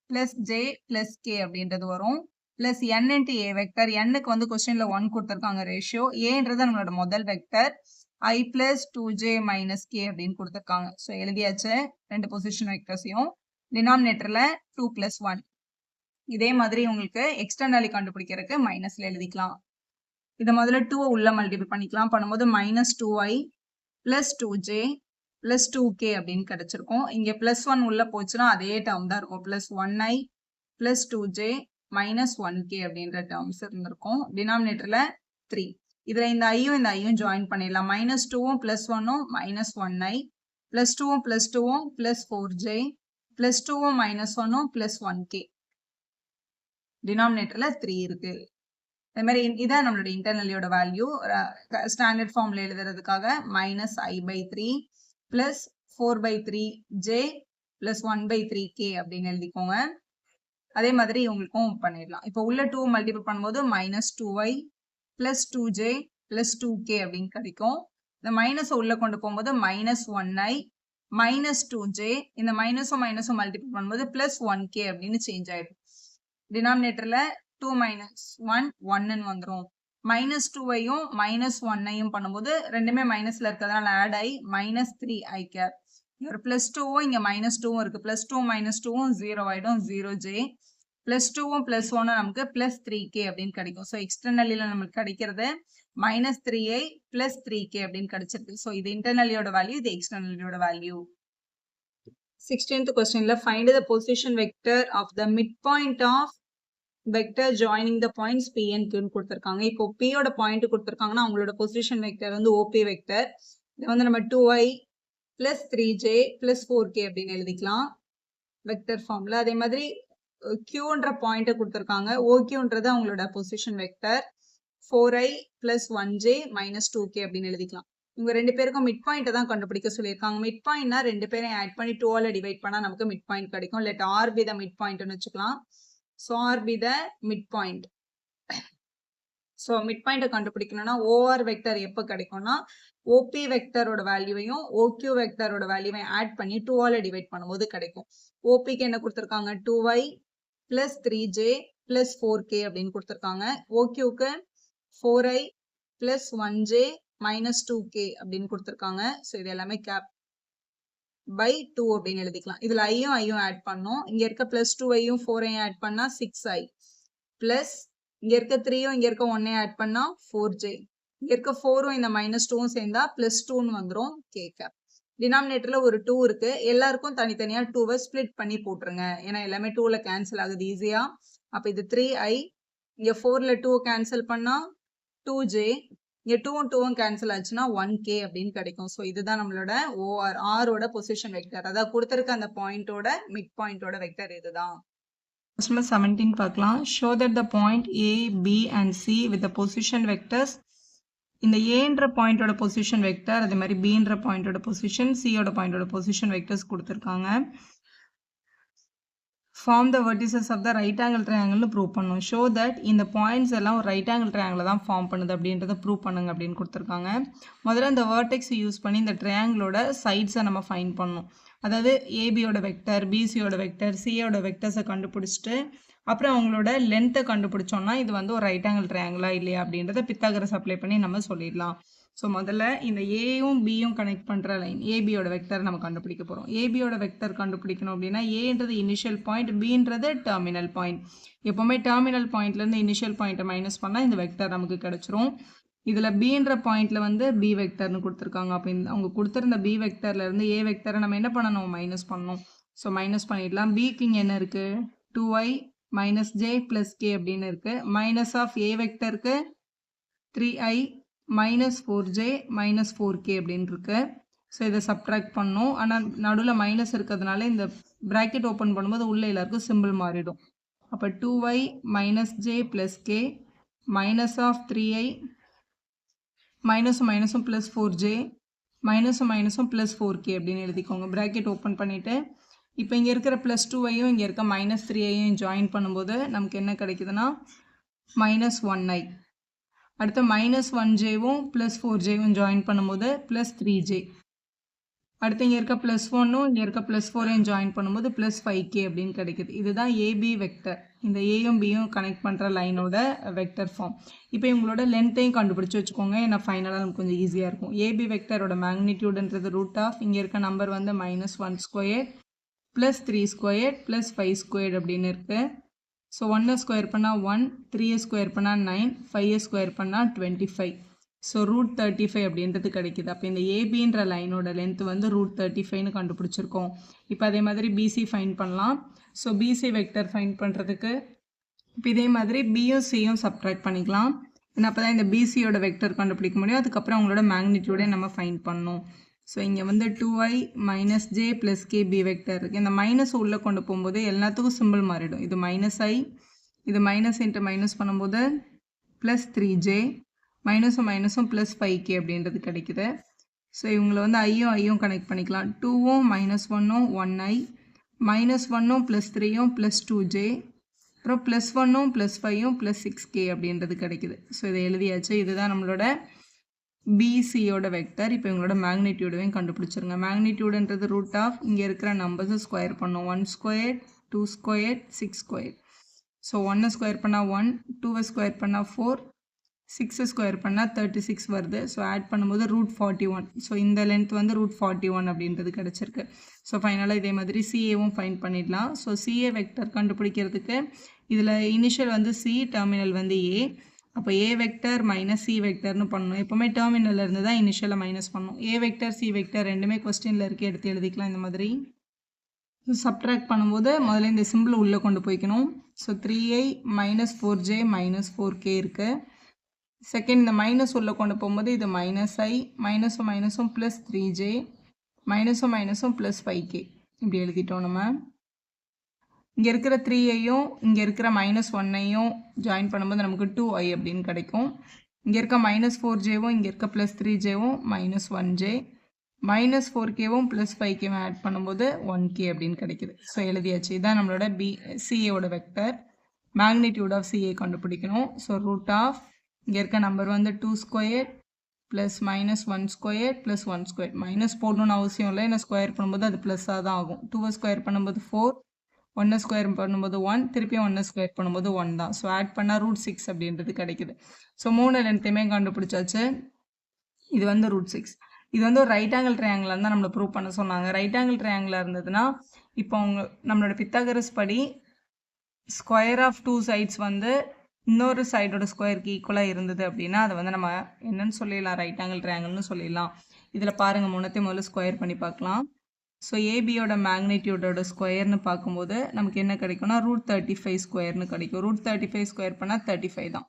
+ j + k அப்படின்றது வரும் plus n into a vector nக்கு வந்து கொஸ்டினில் 1 கொடுத்துருக்காங்க ரேஷியோ ஏன்றது நம்மளோட முதல் vector I plus 2j minus k அப்படின்னு கொடுத்துருக்காங்க ஸோ எழுதியாச்சு ரெண்டு பொசிஷன் வெக்டர்ஸையும் டினாமினேட்டரில் 2 + 1 இதே மாதிரி உங்களுக்கு எக்ஸ்டர்னலி கண்டுபிடிக்கிறதுக்கு மைனஸில் எழுதிக்கலாம் இதை முதல்ல 2 உள்ள மல்டிபிள் பண்ணிக்கலாம் பண்ணும்போது -2i + 2j + 2k அப்படின்னு கிடைச்சிருக்கும் இங்கே +1 உள்ள போச்சுன்னா அதே டேர்ம் தான் இருக்கும் +1i + 2j - 1k அப்படின்ற டேர்ம்ஸ் இருந்திருக்கும் டினாமினேட்டரில் 3 இதுல இந்த ஐயும் இந்த ஐயும் ஜாயின் பண்ணிடலாம் -2ம் +1ம் -1i +2ம் +2ம் +4j +2ம் -1ம் +1k டினாமினேட்டர்ல 3 இருக்கு அதே மாதிரி இதான் நம்மளோட இன்டர்னலியோட வேல்யூ ஸ்டாண்டர்ட் ஃபார்ம்ல எழுதுறதுக்காக -i/3 +4/3j +1/3k அப்படின்னு எழுதிக்கோங்க அதே மாதிரி உங்களுக்கும் பண்ணிடலாம் இப்போ உள்ள 2 மல்டிபிள் பண்ணும்போது -2i + 2j + 2k அப்படின்னு கிடைக்கும் இந்த மைனஸ் உள்ள கொண்டு போகும்போது -1i -2j இந்த மைனஸும் மைனஸும் மல்டிபிள் பண்ணும்போது +1k அப்படின்னு சேஞ்ச் ஆயிடும் டினாமினேட்டர்ல 2 - 1 1ன்னு வந்துடும் -2ஐயும் -1ஐயும் பண்ணும்போது ரெண்டுமே மைனஸ்ல இருக்கிறதுனால ஆட் ஆகி -3i கேப் ஒரு +2வும் இங்க -2வும் இருக்கு +2 -2வும் 0 ஆயிடும் 0j +2வும் +1 நமக்கு +3k அப்படின்னு கிடைக்கும் ஸோ எக்ஸ்டர்னலில நமக்கு கிடைக்கிறது -3i + 3k அப்படின்னு கிடைச்சிருக்கு ஸோ இது இன்டர்னலியோட வேல்யூ இது எக்ஸ்டர்னலியோட வேல்யூ 16th questionல find the position vector of the midpoint of vector joining the points p and q கொடுத்திருக்காங்க இப்போ p யோட பாயிண்ட் கொடுத்திருக்காங்கன்னா அவங்களோட பொசிஷன் வெக்டர் வந்து OP வெக்டர் இது வந்து நம்ம 2i + 3j + 4k அப்படின்னு எழுதிக்கலாம் வெக்டர் ஃபார்ம்ல அதே மாதிரி Qன்ற பாயிண்ட்டை கொடுத்துருக்காங்க OQன்றது அவங்களோட position vector 4i + 1j - 2k அப்படின்னு எழுதிக்கலாம் இவங்க ரெண்டு பேருக்கும் மிட் பாயிண்ட்டை தான் கண்டுபிடிக்க சொல்லியிருக்காங்க மிட் பாயிண்ட்னா ரெண்டு பேரையும் ஆட் பண்ணி 2ஆல் டிவைட் பண்ணால் நமக்கு மிட் பாயிண்ட் கிடைக்கும் let R be the mid பாயிண்ட்னு வச்சுக்கலாம் so R be the mid point so mid பாயிண்ட்டை கண்டுபிடிக்கணும்னா OR வெக்டர் எப்போ கிடைக்கும்னா OP வெக்டரோட வேல்யூவையும் OQ வெக்டரோட வேல்யூவையும் ஆட் பண்ணி 2ஆல் டிவைட் பண்ணும்போது கிடைக்கும் OPக்கு என்ன கொடுத்துருக்காங்க 2i + 3j + 4k அப்படின்னு கொடுத்துருக்காங்க OQக்கு 4i + 1j - 2k அப்படின்னு கொடுத்துருக்காங்க ஸோ இது எல்லாமே கேப் பை 2 அப்படின்னு எழுதிக்கலாம் இதுல ஐயும் ஆட் பண்ணோம் இங்க இருக்க +2ஐயும் 4ஐயும் ஆட் பண்ணா 6i பிளஸ் இங்க இருக்க 3யும் இங்க இருக்க 1ஐயும் ஆட் பண்ணா 4j இங்க இருக்க 4ம் இந்த -2ம் சேர்ந்தா +2ன்னு வந்துடும் k கேப் டினாமினேட்டர்ல ஒரு 2 இருக்கு எல்லாருக்கும் தனித்தனியா 2வை ஸ்பிளிட் பண்ணி போட்டுருங்க ஏன்னா எல்லாமே 2ல கேன்சல் ஆகுது ஈஸியா அப்ப இது 3i இங்க 4ல 2 கேன்சல் பண்ணா 2j இங்கே 2ம் 2ம் கேன்சல் ஆச்சுன்னா 1k அப்படின்னு கிடைக்கும். ஸோ இதுதான் நம்மளோட ஓஆர் ஆரோட பொசிஷன் வெக்டர். அதாவது கொடுத்துருக்க அந்த பாயிண்டோட மிட் பாயிண்டோட வெக்டர் இதுதான். Question 17 பார்க்கலாம். Show that the point A, B and C with the position vectors. இந்த ஏன்ற பாயிண்டோட பொசிஷன் வெக்டர், அதே மாதிரி பின்ற பாயிண்டோட பொசிஷன், சியோட பாயிண்டோட பொசிஷன் வெக்டர்ஸ் கொடுத்துருக்காங்க. Form the vertices of the right angle ட்ரையாங்கிள்னு ப்ரூவ் பண்ணணும். ஷோ தட் இந்த பாயிண்ட்ஸ் எல்லாம் ஒரு ரைட் ஆங்கிள் ட்ரையாங்கிள் தான் ஃபார்ம் பண்ணுது அப்படின்றத ப்ரூவ் பண்ணுங்க அப்படின்னு கொடுத்துருக்காங்க. முதல்ல இந்த வேர்டெக்ஸ் யூஸ் பண்ணி இந்த ட்ரையாங்கிளோட சைட்ஸை நம்ம ஃபைண்ட் பண்ணணும். அதாவது ஏபியோட வெக்டர், பிசியோட வெக்டர், சியோட வெக்டர்ஸை கண்டுபிடிச்சிட்டு அப்புறம் அவங்களோட லென்த்தை கண்டுபிடிச்சோம்னா இது வந்து ஒரு ரைட் ஆங்கிள் ட்ரையாங்கிளா இல்லையா அப்படின்றத பித்தாகரஸ் அப்ளை பண்ணி நம்ம சொல்லிடலாம். ஸோ முதல்ல இந்த ஏயும் பியும் கனெக்ட் பண்ணுற லைன் ஏபியோட வெக்டர் நம்ம கண்டுபிடிக்க போகிறோம். ஏபியோட வெக்டர் கண்டுபிடிக்கணும் அப்படின்னா ஏன்றது இனிஷியல் பாயிண்ட், பின்றது டெர்மினல் பாயிண்ட். எப்போவுமே டெர்மினல் பாயிண்ட்லேருந்து இனிஷியல் பாயிண்ட்டை மைனஸ் பண்ணால் இந்த வெக்டர் நமக்கு கிடச்சிரும். இதில் பின்ற பாயிண்ட்டில் வந்து பி வெக்டர்னு கொடுத்துருக்காங்க. அப்போ அவங்க கொடுத்துருந்த பி வெக்டர்லேருந்து ஏ வெக்டரை நம்ம என்ன பண்ணணும், மைனஸ் பண்ணணும். ஸோ மைனஸ் பண்ணிடலாம். பிக்கு இங்கே என்ன இருக்குது, 2i minus j plus k அப்படின்னு இருக்குது. மைனஸ் ஆஃப் ஏ வெக்டருக்கு 3i minus 4j minus 4k அப்படின்னு இருக்கு. ஸோ இதை சப்ட்ராக்ட் பண்ணணும். ஆனால் நடுவில் மைனஸ் இருக்கிறதுனால இந்த ப்ராக்கெட் ஓப்பன் பண்ணும்போது உள்ளே எல்லாருக்கும் சிம்பிள் மாறிடும். அப்போ 2i minus j plus k minus of 3i மைனஸும் மைனஸும் ப்ளஸ் 4j மைனஸும் மைனஸும் ப்ளஸ் 4k அப்படின்னு எழுதிக்கோங்க. ப்ராக்கெட் ஓப்பன் பண்ணிவிட்டு இப்போ இங்கே இருக்கிற ப்ளஸ் 2ஐயும் இங்கே இருக்க மைனஸ் 3ஐயும் ஜாயின் பண்ணும்போது நமக்கு என்ன கிடைக்குதுன்னா மைனஸ் 1i. அடுத்து மைனஸ் 1jவும் ப்ளஸ் 4jவும் ஜாயின் பண்ணும்போது ப்ளஸ் 3j. அடுத்து இங்கே இருக்க ப்ளஸ் 1ம் இங்கே இருக்க ப்ளஸ் 4ஐயும் ஜாயின் பண்ணும்போது ப்ளஸ் 5k அப்படின்னு கிடைக்குது. இதுதான் ஏபி வெக்டர். இந்த ஏயும் பியும் கனெக்ட் பண்ணுற லைனோட வெக்டர் ஃபார்ம். இப்போ இவங்களோட லென்த்தையும் கண்டுபிடிச்சி வச்சுக்கோங்க. ஏன்னா ஃபைனலாக நமக்கு கொஞ்சம் ஈஸியாக இருக்கும். ஏபி வெக்டரோட மேக்னிடியூடுன்றது ரூட் ஆஃப் இங்கே இருக்க நம்பர் வந்து -1 square plus 3 square plus 5 square அப்படின்னு இருக்குது. ஸோ 1 ஸ்கொயர் பண்ணால் 1, 3 ஸ்கொயர் பண்ணால் 9, 5 ஸ்கொயர் பண்ணால் 25. ஸோ ரூட் 35 அப்படின்றது கிடைக்குது. அப்போ இந்த ஏபின்ற லைனோட லென்த் வந்து ரூட் 35ன்னு கண்டுபிடிச்சிருக்கோம். இப்போ அதே மாதிரி பிசி ஃபைன் பண்ணலாம். ஸோ பிசி வெக்டர் ஃபைன் பண்ணுறதுக்கு இப்போ இதே மாதிரி பியும் சியும் சப்ட்ராக்ட் பண்ணிக்கலாம். ஏன்னா அப்போ தான் இந்த பிசியோட வெக்டர் கண்டுபிடிக்க முடியும். அதுக்கப்புறம் அவங்களோட மேக்னிடியூடை நம்ம ஃபைன் பண்ணணும். ஸோ இங்கே வந்து 2i minus j plus k b vector இருக்குது. இந்த மைனஸ் உள்ளே கொண்டு போகும்போது எல்லாத்துக்கும் சிம்பிள் மாறிடும். இது -i, இது மைனஸ் இன்ட்டு மைனஸ் பண்ணும்போது ப்ளஸ் 3j மைனஸும் மைனஸும் ப்ளஸ் 5k அப்படின்றது கிடைக்குது. ஸோ இவங்களை வந்து ஐயும் கனெக்ட் பண்ணிக்கலாம். 2ம் -1ம் 1i, -1ம் ப்ளஸ் 3ம் ப்ளஸ் 2j, அப்புறம் ப்ளஸ் 1ம் ப்ளஸ் 5ம் ப்ளஸ் 6k அப்படின்றது கிடைக்குது. ஸோ இதை எழுதியாச்சு. இதுதான் நம்மளோட பிசியோட வெக்டர். இப்போ இவங்களோட மேக்னிடியூடையும் கண்டுபிடிச்சிருங்க. மேக்னிடியூடுன்றது ரூட் ஆஃப் இங்கே இருக்கிற நம்பர்ஸை ஸ்கொயர் பண்ணும். 1 square 2 square 6 square. So 1 square பண்ணால் 1, 2 ஸ்கொயர் பண்ணால் 4, 6 ஸ்கொயர் பண்ணால் 36 வருது. ஸோ ஆட் பண்ணும்போது ரூட் 41. ஸோ இந்த லென்த் வந்து ரூட் 41 அப்படின்றது கிடச்சிருக்கு. ஸோ ஃபைனலாக இதே மாதிரி சிஏவும் ஃபைன் பண்ணிடலாம். ஸோ சிஏ வெக்டர் கண்டுபிடிக்கிறதுக்கு இதில் இனிஷியல் வந்து சி, டெர்மினல் வந்து ஏ. அப்போ ஏ வெக்டர் மைனஸ் சி வெக்டர்னு பண்ணணும். எப்போவுமே டெர்மினலில் இருந்து தான் இனிஷியலாக மைனஸ் பண்ணணும். ஏ வெக்டர் சி வெக்டர் ரெண்டுமே கொஸ்டினில் இருக்க எடுத்து எழுதிக்கலாம் இந்த மாதிரி. சப்ட்ராக்ட் பண்ணும்போது முதல்ல இந்த சிம்பிள் உள்ளே கொண்டு போய்க்கணும். So 3i minus 4j minus 4k இருக்குது. செகண்ட் இந்த மைனஸ் உள்ளே கொண்டு போகும்போது இது -i மைனஸும் மைனஸும் ப்ளஸ் 3j மைனஸும் மைனஸும் ப்ளஸ் 5k இப்படி எழுதிட்டோம் நம்ம. இங்கே இருக்கிற 3ஐயும் இங்கே இருக்கிற -1ஐயும் ஜாயின் பண்ணும்போது நமக்கு 2i அப்படின்னு கிடைக்கும். இங்கே இருக்க -4jவும் இங்கே இருக்க ப்ளஸ் 3jவும் -1j -4kவும் ப்ளஸ் 5kவும் ஆட் பண்ணும்போது 1k அப்படின்னு கிடைக்குது. ஸோ எழுதியாச்சு. இதுதான் நம்மளோட சிஏவோட வெக்டர். மேக்னிடியூட் ஆஃப் சிஏ கண்டுபிடிக்கணும். ஸோ ரூட் ஆஃப் இங்கே இருக்க நம்பர் வந்து 2 square plus -1 square plus 1 square. Minus போடணும்னு அவசியம் இல்லை, ஏன்னா ஸ்கொயர் பண்ணும்போது அது ப்ளஸ்ஸாக தான் ஆகும். 2 ஸ்கொயர் பண்ணும்போது 4, 1 ஸ்கொயர் பண்ணும்போது 1, திருப்பியும் 1 ஸ்கொயர் பண்ணும்போது 1 தான். ஸோ ஆட் பண்ணால் ரூட் 6 அப்படின்றது கிடைக்குது. ஸோ 3 லென்த்தையுமே கண்டுபிடிச்சாச்சு. இது வந்து ரூட் 6. இது வந்து ஒரு ரைட் ஆங்கிள் ட்ரையாங்கிளாக இருந்தால் நம்மளை ப்ரூவ் பண்ண சொன்னாங்க. ரைட் ஆங்கிள் ட்ரையாங்கிளாக இருந்ததுன்னா இப்போ நம்மளோட பித்தாகரஸ் படி ஸ்கொயர் ஆஃப் 2 சைட்ஸ் வந்து இன்னொரு சைடோட ஸ்கொயருக்கு ஈக்குவலாக இருந்தது அப்படின்னா அதை வந்து நம்ம என்னன்னு சொல்லிடலாம், ரைட் ஆங்கிள் ட்ரையாங்கிள்னு சொல்லிடலாம். இதில் பாருங்கள், மூணுத்தையும் முதல்ல ஸ்கொயர் பண்ணி பார்க்கலாம். ஸோ ஏபியோட மேக்னிடியூடோட ஸ்கொயர்னு பார்க்கும்போது நமக்கு என்ன கிடைக்கும்னா ரூட் 35 ஸ்கொயர்னு கிடைக்கும். ரூட் 35 ஸ்கொயர் பண்ணால் 35 தான்.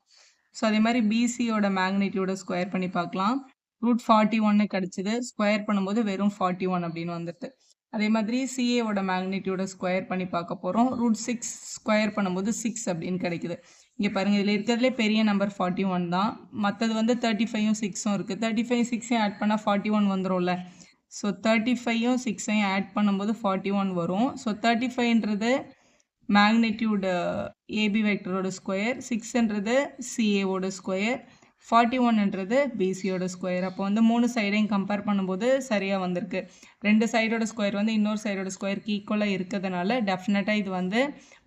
ஸோ அதே மாதிரி பிசியோட மேக்னிடியூட ஸ்கொயர் பண்ணி பார்க்கலாம். √41 கிடைச்சிது. ஸ்கொயர் பண்ணும்போது வெறும் 41 அப்படின்னு வந்துடுது. அதே மாதிரி சிஏவோட மேக்னிடியூட ஸ்கொயர் பண்ணி பார்க்க போகிறோம். √6 ஸ்கொயர் பண்ணும்போது 6 அப்படின்னு கிடைக்குது. இங்கே பாருங்கள், இதில் இருக்கிறதுலே பெரிய நம்பர் 41 தான். மற்றது வந்து 35ம் 6ம் இருக்குது. 35 6ஐயும் ஆட் பண்ணால் 41 வந்துடும்ல. ஸோ 35ம் 6ஐயும் ஆட் பண்ணும்போது 41 வரும். ஸோ 35ன்றது மேக்னிடியூடு ஏபி வெக்டரோட ஸ்கொயர், 6ன்றது சிஏவோட ஸ்கொயர், 41ன்றது பிசியோட ஸ்கொயர். அப்போ வந்து 3 சைடையும் கம்பேர் பண்ணும்போது சரியாக வந்திருக்கு. 2 சைடோட ஸ்கொயர் வந்து இன்னொரு சைடோட ஸ்கொயருக்கு ஈக்குவலாக இருக்கிறதுனால டெஃபினட்டாக இது வந்து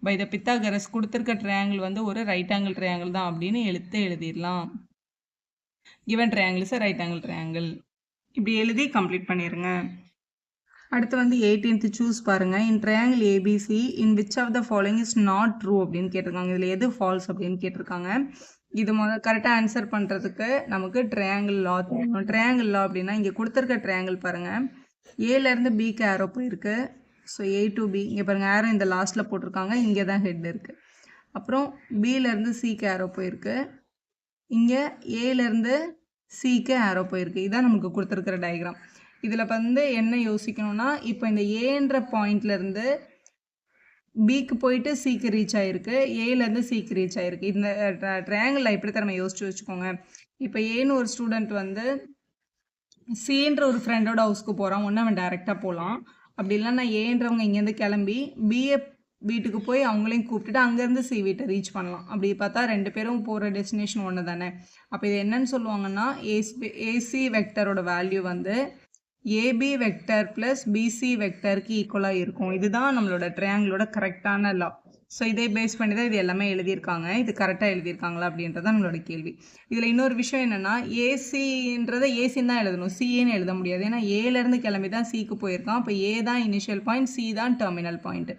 பை த பித்தாகரஸ் கொடுத்துருக்க ட்ரையாங்கிள் வந்து ஒரு ரைட் ஆங்கிள் ட்ரையாங்கிள் தான் அப்படின்னு எழுதிடலாம். Given triangle is right angle triangle. இப்படி எழுதி கம்ப்ளீட் பண்ணிடுங்க. அடுத்து வந்து 18th சூஸ் பாருங்கள். In triangle ABC in which of the following is not true அப்படின்னு கேட்டிருக்காங்க. இதில் எது ஃபால்ஸ் அப்படின்னு கேட்டிருக்காங்க. இது கரெக்டாக ஆன்சர் பண்ணுறதுக்கு நமக்கு ட்ரையாங்கிள் லா தெரியும். ட்ரையாங்கிள் லா அப்படின்னா இங்கே கொடுத்துருக்க ட்ரையாங்கிள் பாருங்கள், ஏலேருந்து பிக்கு ஆரோ போயிருக்கு. ஸோ ஏ டு பி இங்கே பாருங்கள், ஆரோ இந்த லாஸ்ட்டில் போட்டிருக்காங்க, இங்கே தான் ஹெட் இருக்குது. அப்புறம் பியிலேருந்து சிக்கு ஆரோ போயிருக்கு, இங்கே ஏலேருந்து சிக்கு ஆரோ போயிருக்கு. இதுதான் நமக்கு கொடுத்துருக்கிற டயக்ராம். இதில் வந்து என்ன யோசிக்கணும்னா, இப்போ இந்த ஏன்ற பாயிண்ட்லேருந்து பிக்கு போயிட்டு சிக்கு ரீச் ஆகிருக்கு, ஏலேருந்து சிக்கு ரீச் ஆகிருக்கு. இந்த ட்ரையாங்கிளில் எப்படி தான் நம்ம யோசிச்சு வச்சுக்கோங்க. இப்போ ஏன்னு ஒரு ஸ்டூடெண்ட் வந்து சின்ற ஒரு ஃப்ரெண்டோட ஹவுஸ்க்கு போகிறான். ஒன்று அவன் டைரெக்டாக போகலாம், அப்படி இல்லைன்னா ஏன்றவங்க இங்கேருந்து கிளம்பி பிஏ வீட்டுக்கு போய் அவங்களையும் கூப்பிட்டுட்டு அங்கேருந்து சி வீட்டை ரீச் பண்ணலாம். அப்படி பார்த்தா 2 பேரும் போகிற டெஸ்டினேஷன் ஒன்று தானே. அப்போ இது என்னன்னு சொல்லுவாங்கன்னா, ஏசி வெக்டரோட வேல்யூ வந்து ஏபி வெக்டர் ப்ளஸ் பிசி வெக்டருக்கு ஈக்குவலாக இருக்கும். இதுதான் நம்மளோட ட்ரையாங்கிளோட கரெக்டான லா. ஸோ இதே பேஸ் பண்ணி தான் இது எல்லாமே எழுதியிருக்காங்க. இது கரெக்டாக எழுதியிருக்காங்களா அப்படின்றது தான் நம்மளோட கேள்வி. இதில் இன்னொரு விஷயம் என்னென்னா, ஏசின்றதை ஏசின்னு தான் எழுதணும், சிஏன்னு எழுத முடியாது. ஏன்னா ஏலேருந்து கிளம்பி தான் சிக்கு போயிருக்கான். அப்போ ஏ தான் இனிஷியல் பாயிண்ட், சி தான் டெர்மினல் பாயிண்ட்.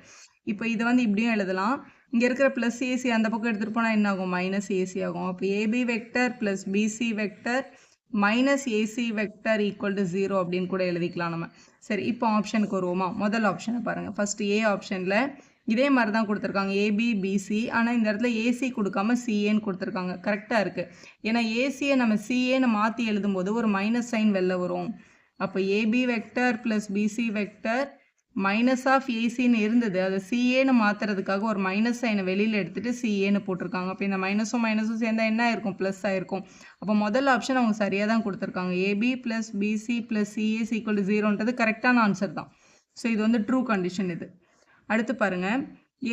இப்போ இது வந்து இப்படியும் எழுதலாம். இங்கே இருக்கிற ப்ளஸ் ஏசி அந்த பக்கம் எடுத்துகிட்டு போனால் என்ன ஆகும், மைனஸ் ஏசி ஆகும். அப்போ AB vector plus BC vector minus AC vector equal to 0 அப்படின்னு கூட எழுதிக்கலாம் நம்ம. சரி, இப்போ ஆப்ஷனுக்கு வருவோமா. முதல் ஆப்ஷனை பாருங்கள். ஃபஸ்ட்டு ஏ ஆப்ஷனில் இதே மாதிரி தான் கொடுத்துருக்காங்க, ஏபி பிசி. ஆனால் இந்த இடத்துல ஏசி கொடுக்காம சிஏன்னு கொடுத்துருக்காங்க. கரெக்டாக இருக்குது. ஏன்னா ஏசியை நம்ம சிஏன்னு மாற்றி எழுதும்போது ஒரு மைனஸ் சைன் வெளில வரும். அப்போ AB vector plus BC vector minus of ஏசின்னு இருந்தது, அதை சிஏன்னு மாற்றுறதுக்காக ஒரு மைனஸ் சைனை வெளியில் எடுத்துகிட்டு சிஏன்னு போட்டிருக்காங்க. அப்போ இந்த மைனஸும் சேர்ந்தால் என்ன ஆயிருக்கும், ப்ளஸ் ஆயிருக்கும். அப்போ முதல் ஆப்ஷன் அவங்க சரியாக தான் கொடுத்துருக்காங்க. AB plus BC plus CA equal to 0ன்றது கரெக்டான ஆன்சர் தான். ஸோ இது வந்து ட்ரூ கண்டிஷன். இது அடுத்து பாருங்கள்,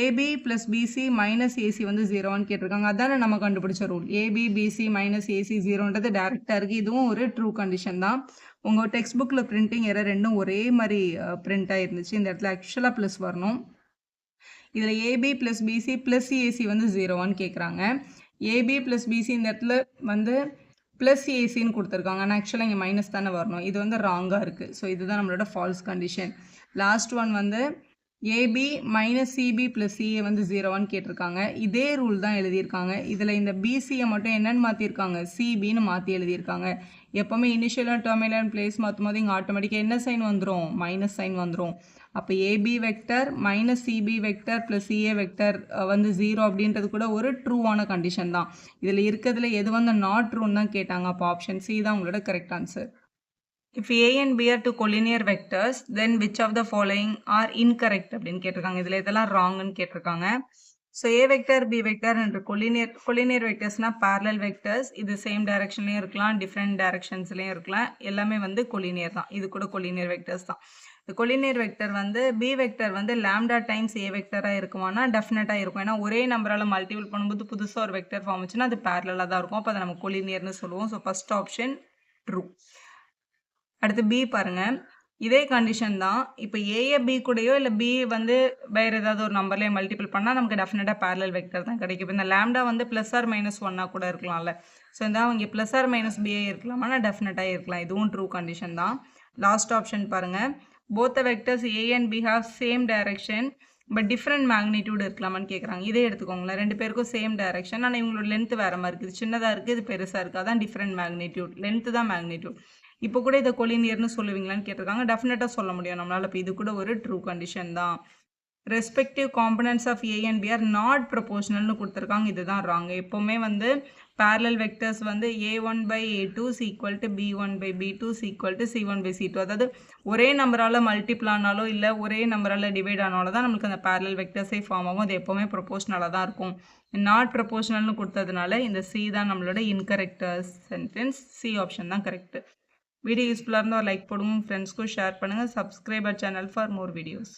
AB plus BC minus AC வந்து 0ன்னு கேட்டிருக்காங்க. அதானே நம்ம கண்டுபிடிச்ச rule. AB BC minus AC 0ன்றது டேரெக்டாக இருக்குது. இதுவும் ஒரு ட்ரூ கண்டிஷன் தான். உங்கள் டெக்ஸ்ட் புக்கில் பிரிண்டிங் எரர் ரெண்டும் ஒரே மாதிரி பிரிண்ட் ஆகிருந்துச்சு. இந்த இடத்துல ஆக்சுவலாக ப்ளஸ் வரணும். இதில் AB plus BC plus AC வந்து 0ன்னு கேட்குறாங்க. ஏபி ப்ளஸ் பிசி இந்த இடத்துல வந்து ப்ளஸ் ஏசின்னு கொடுத்துருக்காங்க. ஆனால் ஆக்சுவலாக இங்கே மைனஸ் தானே வரணும். இது வந்து ராங்காக இருக்குது. ஸோ இதுதான் நம்மளோட ஃபால்ஸ் கண்டிஷன். லாஸ்ட் ஒன் வந்து AB minus CB plus CA வந்து 0ன்னு கேட்டிருக்காங்க. இதே ரூல் தான் எழுதியிருக்காங்க. இதில் இந்த பிசியை மட்டும் என்னென்னு மாற்றிருக்காங்க, சிபின்னு மாற்றி எழுதியிருக்காங்க. எப்போவுமே இனிஷியலாக டெர்மினல் பிளேஸ் மாற்றும் போது இங்கே ஆட்டோமேட்டிக்காக என்ன சைன் வந்துடும், மைனஸ் சைன் வந்துடும். அப்போ AB vector minus CB vector plus CA vector வந்து 0 அப்படின்றது கூட ஒரு ட்ரூவான கண்டிஷன் தான். இதில் இருக்கிறதுல எது வந்து நாட் ட்ரூன்னு தான் கேட்டாங்க. அப்போ ஆப்ஷன் சி தான் உங்களோட correct answer. If A and B are two collinear vectors, then which of the following are incorrect அப்படின்னு கேட்டிருக்காங்க. இதில் இதெல்லாம் ராங்னு கேட்டிருக்காங்க. So a vector b vector என்ற கொலினியர் வெக்டர்ஸ்னால் பேரலல் வெக்டர்ஸ். இது சேம் டைரக்ஷன்லேயும் இருக்கலாம், டிஃப்ரெண்ட் டைரக்ஷன்ஸ்லேயும் இருக்கலாம். எல்லாமே வந்து கொலினியர் தான். இது கூட கொலினியர் வெக்டர்ஸ் தான். இந்த கொலினியர் வெக்டர் வந்து பி வெக்டர் வந்து லாம்டா டைம்ஸ் ஏ வெக்டராக இருக்குமானா டெஃபினட்டாக இருக்கும். ஏன்னா ஒரே நம்பரால் மல்டிபிள் பண்ணும்போது புதுசாக ஒரு வெக்டர் ஃபார்ம் வச்சுன்னா அது பேரலாக தான் இருக்கும். அப்போ அதை நம்ம கொலினியர்னு சொல்லுவோம். So first option true. அடுத்து பி பாருங்கள், இதே கண்டிஷன் தான். இப்போ ஏஏ பி கூடயோ இல்லை பி வந்து வேறு ஏதாவது ஒரு நம்பர்லேயே மல்டிபிள் பண்ணால் நமக்கு டெஃபினட்டாக பேரலல் வெக்டர் தான் கிடைக்கும். இப்போ இந்த லாம்டா வந்து ப்ளஸ் ஆர் மைனஸ் 1 கூட இருக்கலாம்ல. ஸோ இந்த அவங்க ப்ளஸ் ஆர் மைனஸ் பிஏ இருக்கலாம், ஆனால் டெஃபினட்டாக இருக்கலாம். இதுவும் ட்ரூ கண்டிஷன் தான். லாஸ்ட் ஆப்ஷன் பாருங்கள், both the vectors A and B have same direction but different magnitude இருக்கலாமான்னு கேட்குறாங்க. இதே எடுத்துக்கோங்களேன், 2 பேருக்கும் சேம் டைரக்ஷன், ஆனால் இவங்களோட லென்த் வேறு மாதிரி இருக்குது. சின்னதாக இருக்குது, இது பெருசாக இருக்குது. அதான் டிஃப்ரெண்ட் மேக்னிடியூட், லென்த்து தான் மேக்னிடியூட். இப்போ கூட இதை கொலினியர்னு சொல்லுவீங்களான்னு கேட்டிருக்காங்க. டெஃபினட்டாக சொல்ல முடியும் நம்மளால். இப்போ இது கூட ஒரு ட்ரூ கண்டிஷன் தான். Respective components of A and B are not ப்ரொபோஷனல்னு கொடுத்துருக்காங்க. இதுதான் ராங். எப்போவுமே வந்து parallel vectors வந்து a1 by a2 is equal to b1 by b2 is equal to c1 by c2. அதாவது ஒரே நம்பரால மல்டிபிள் ஆனாலோ இல்லை ஒரே நம்பரால டிவைட் ஆனாலோ தான் நம்மளுக்கு அந்த parallel vectorsே ஃபார்ம் ஆகும். அது எப்போவுமே ப்ரொபோஷனலாக தான் இருக்கும். நாட் ப்ரொபோஷனல்னு கொடுத்ததுனால இந்த சி தான் நம்மளோட இன்கரெக்ட் சென்டென்ஸ். சி ஆப்ஷன் தான் கரெக்ட். வீடியோ யூஸ்ஃபுல்லாக இருந்தால் ஒரு லைக் போடுங்க, ஃப்ரெண்ட்ஸ்க்கும் ஷேர் பண்ணுங்கள். Subscriber channel for more videos.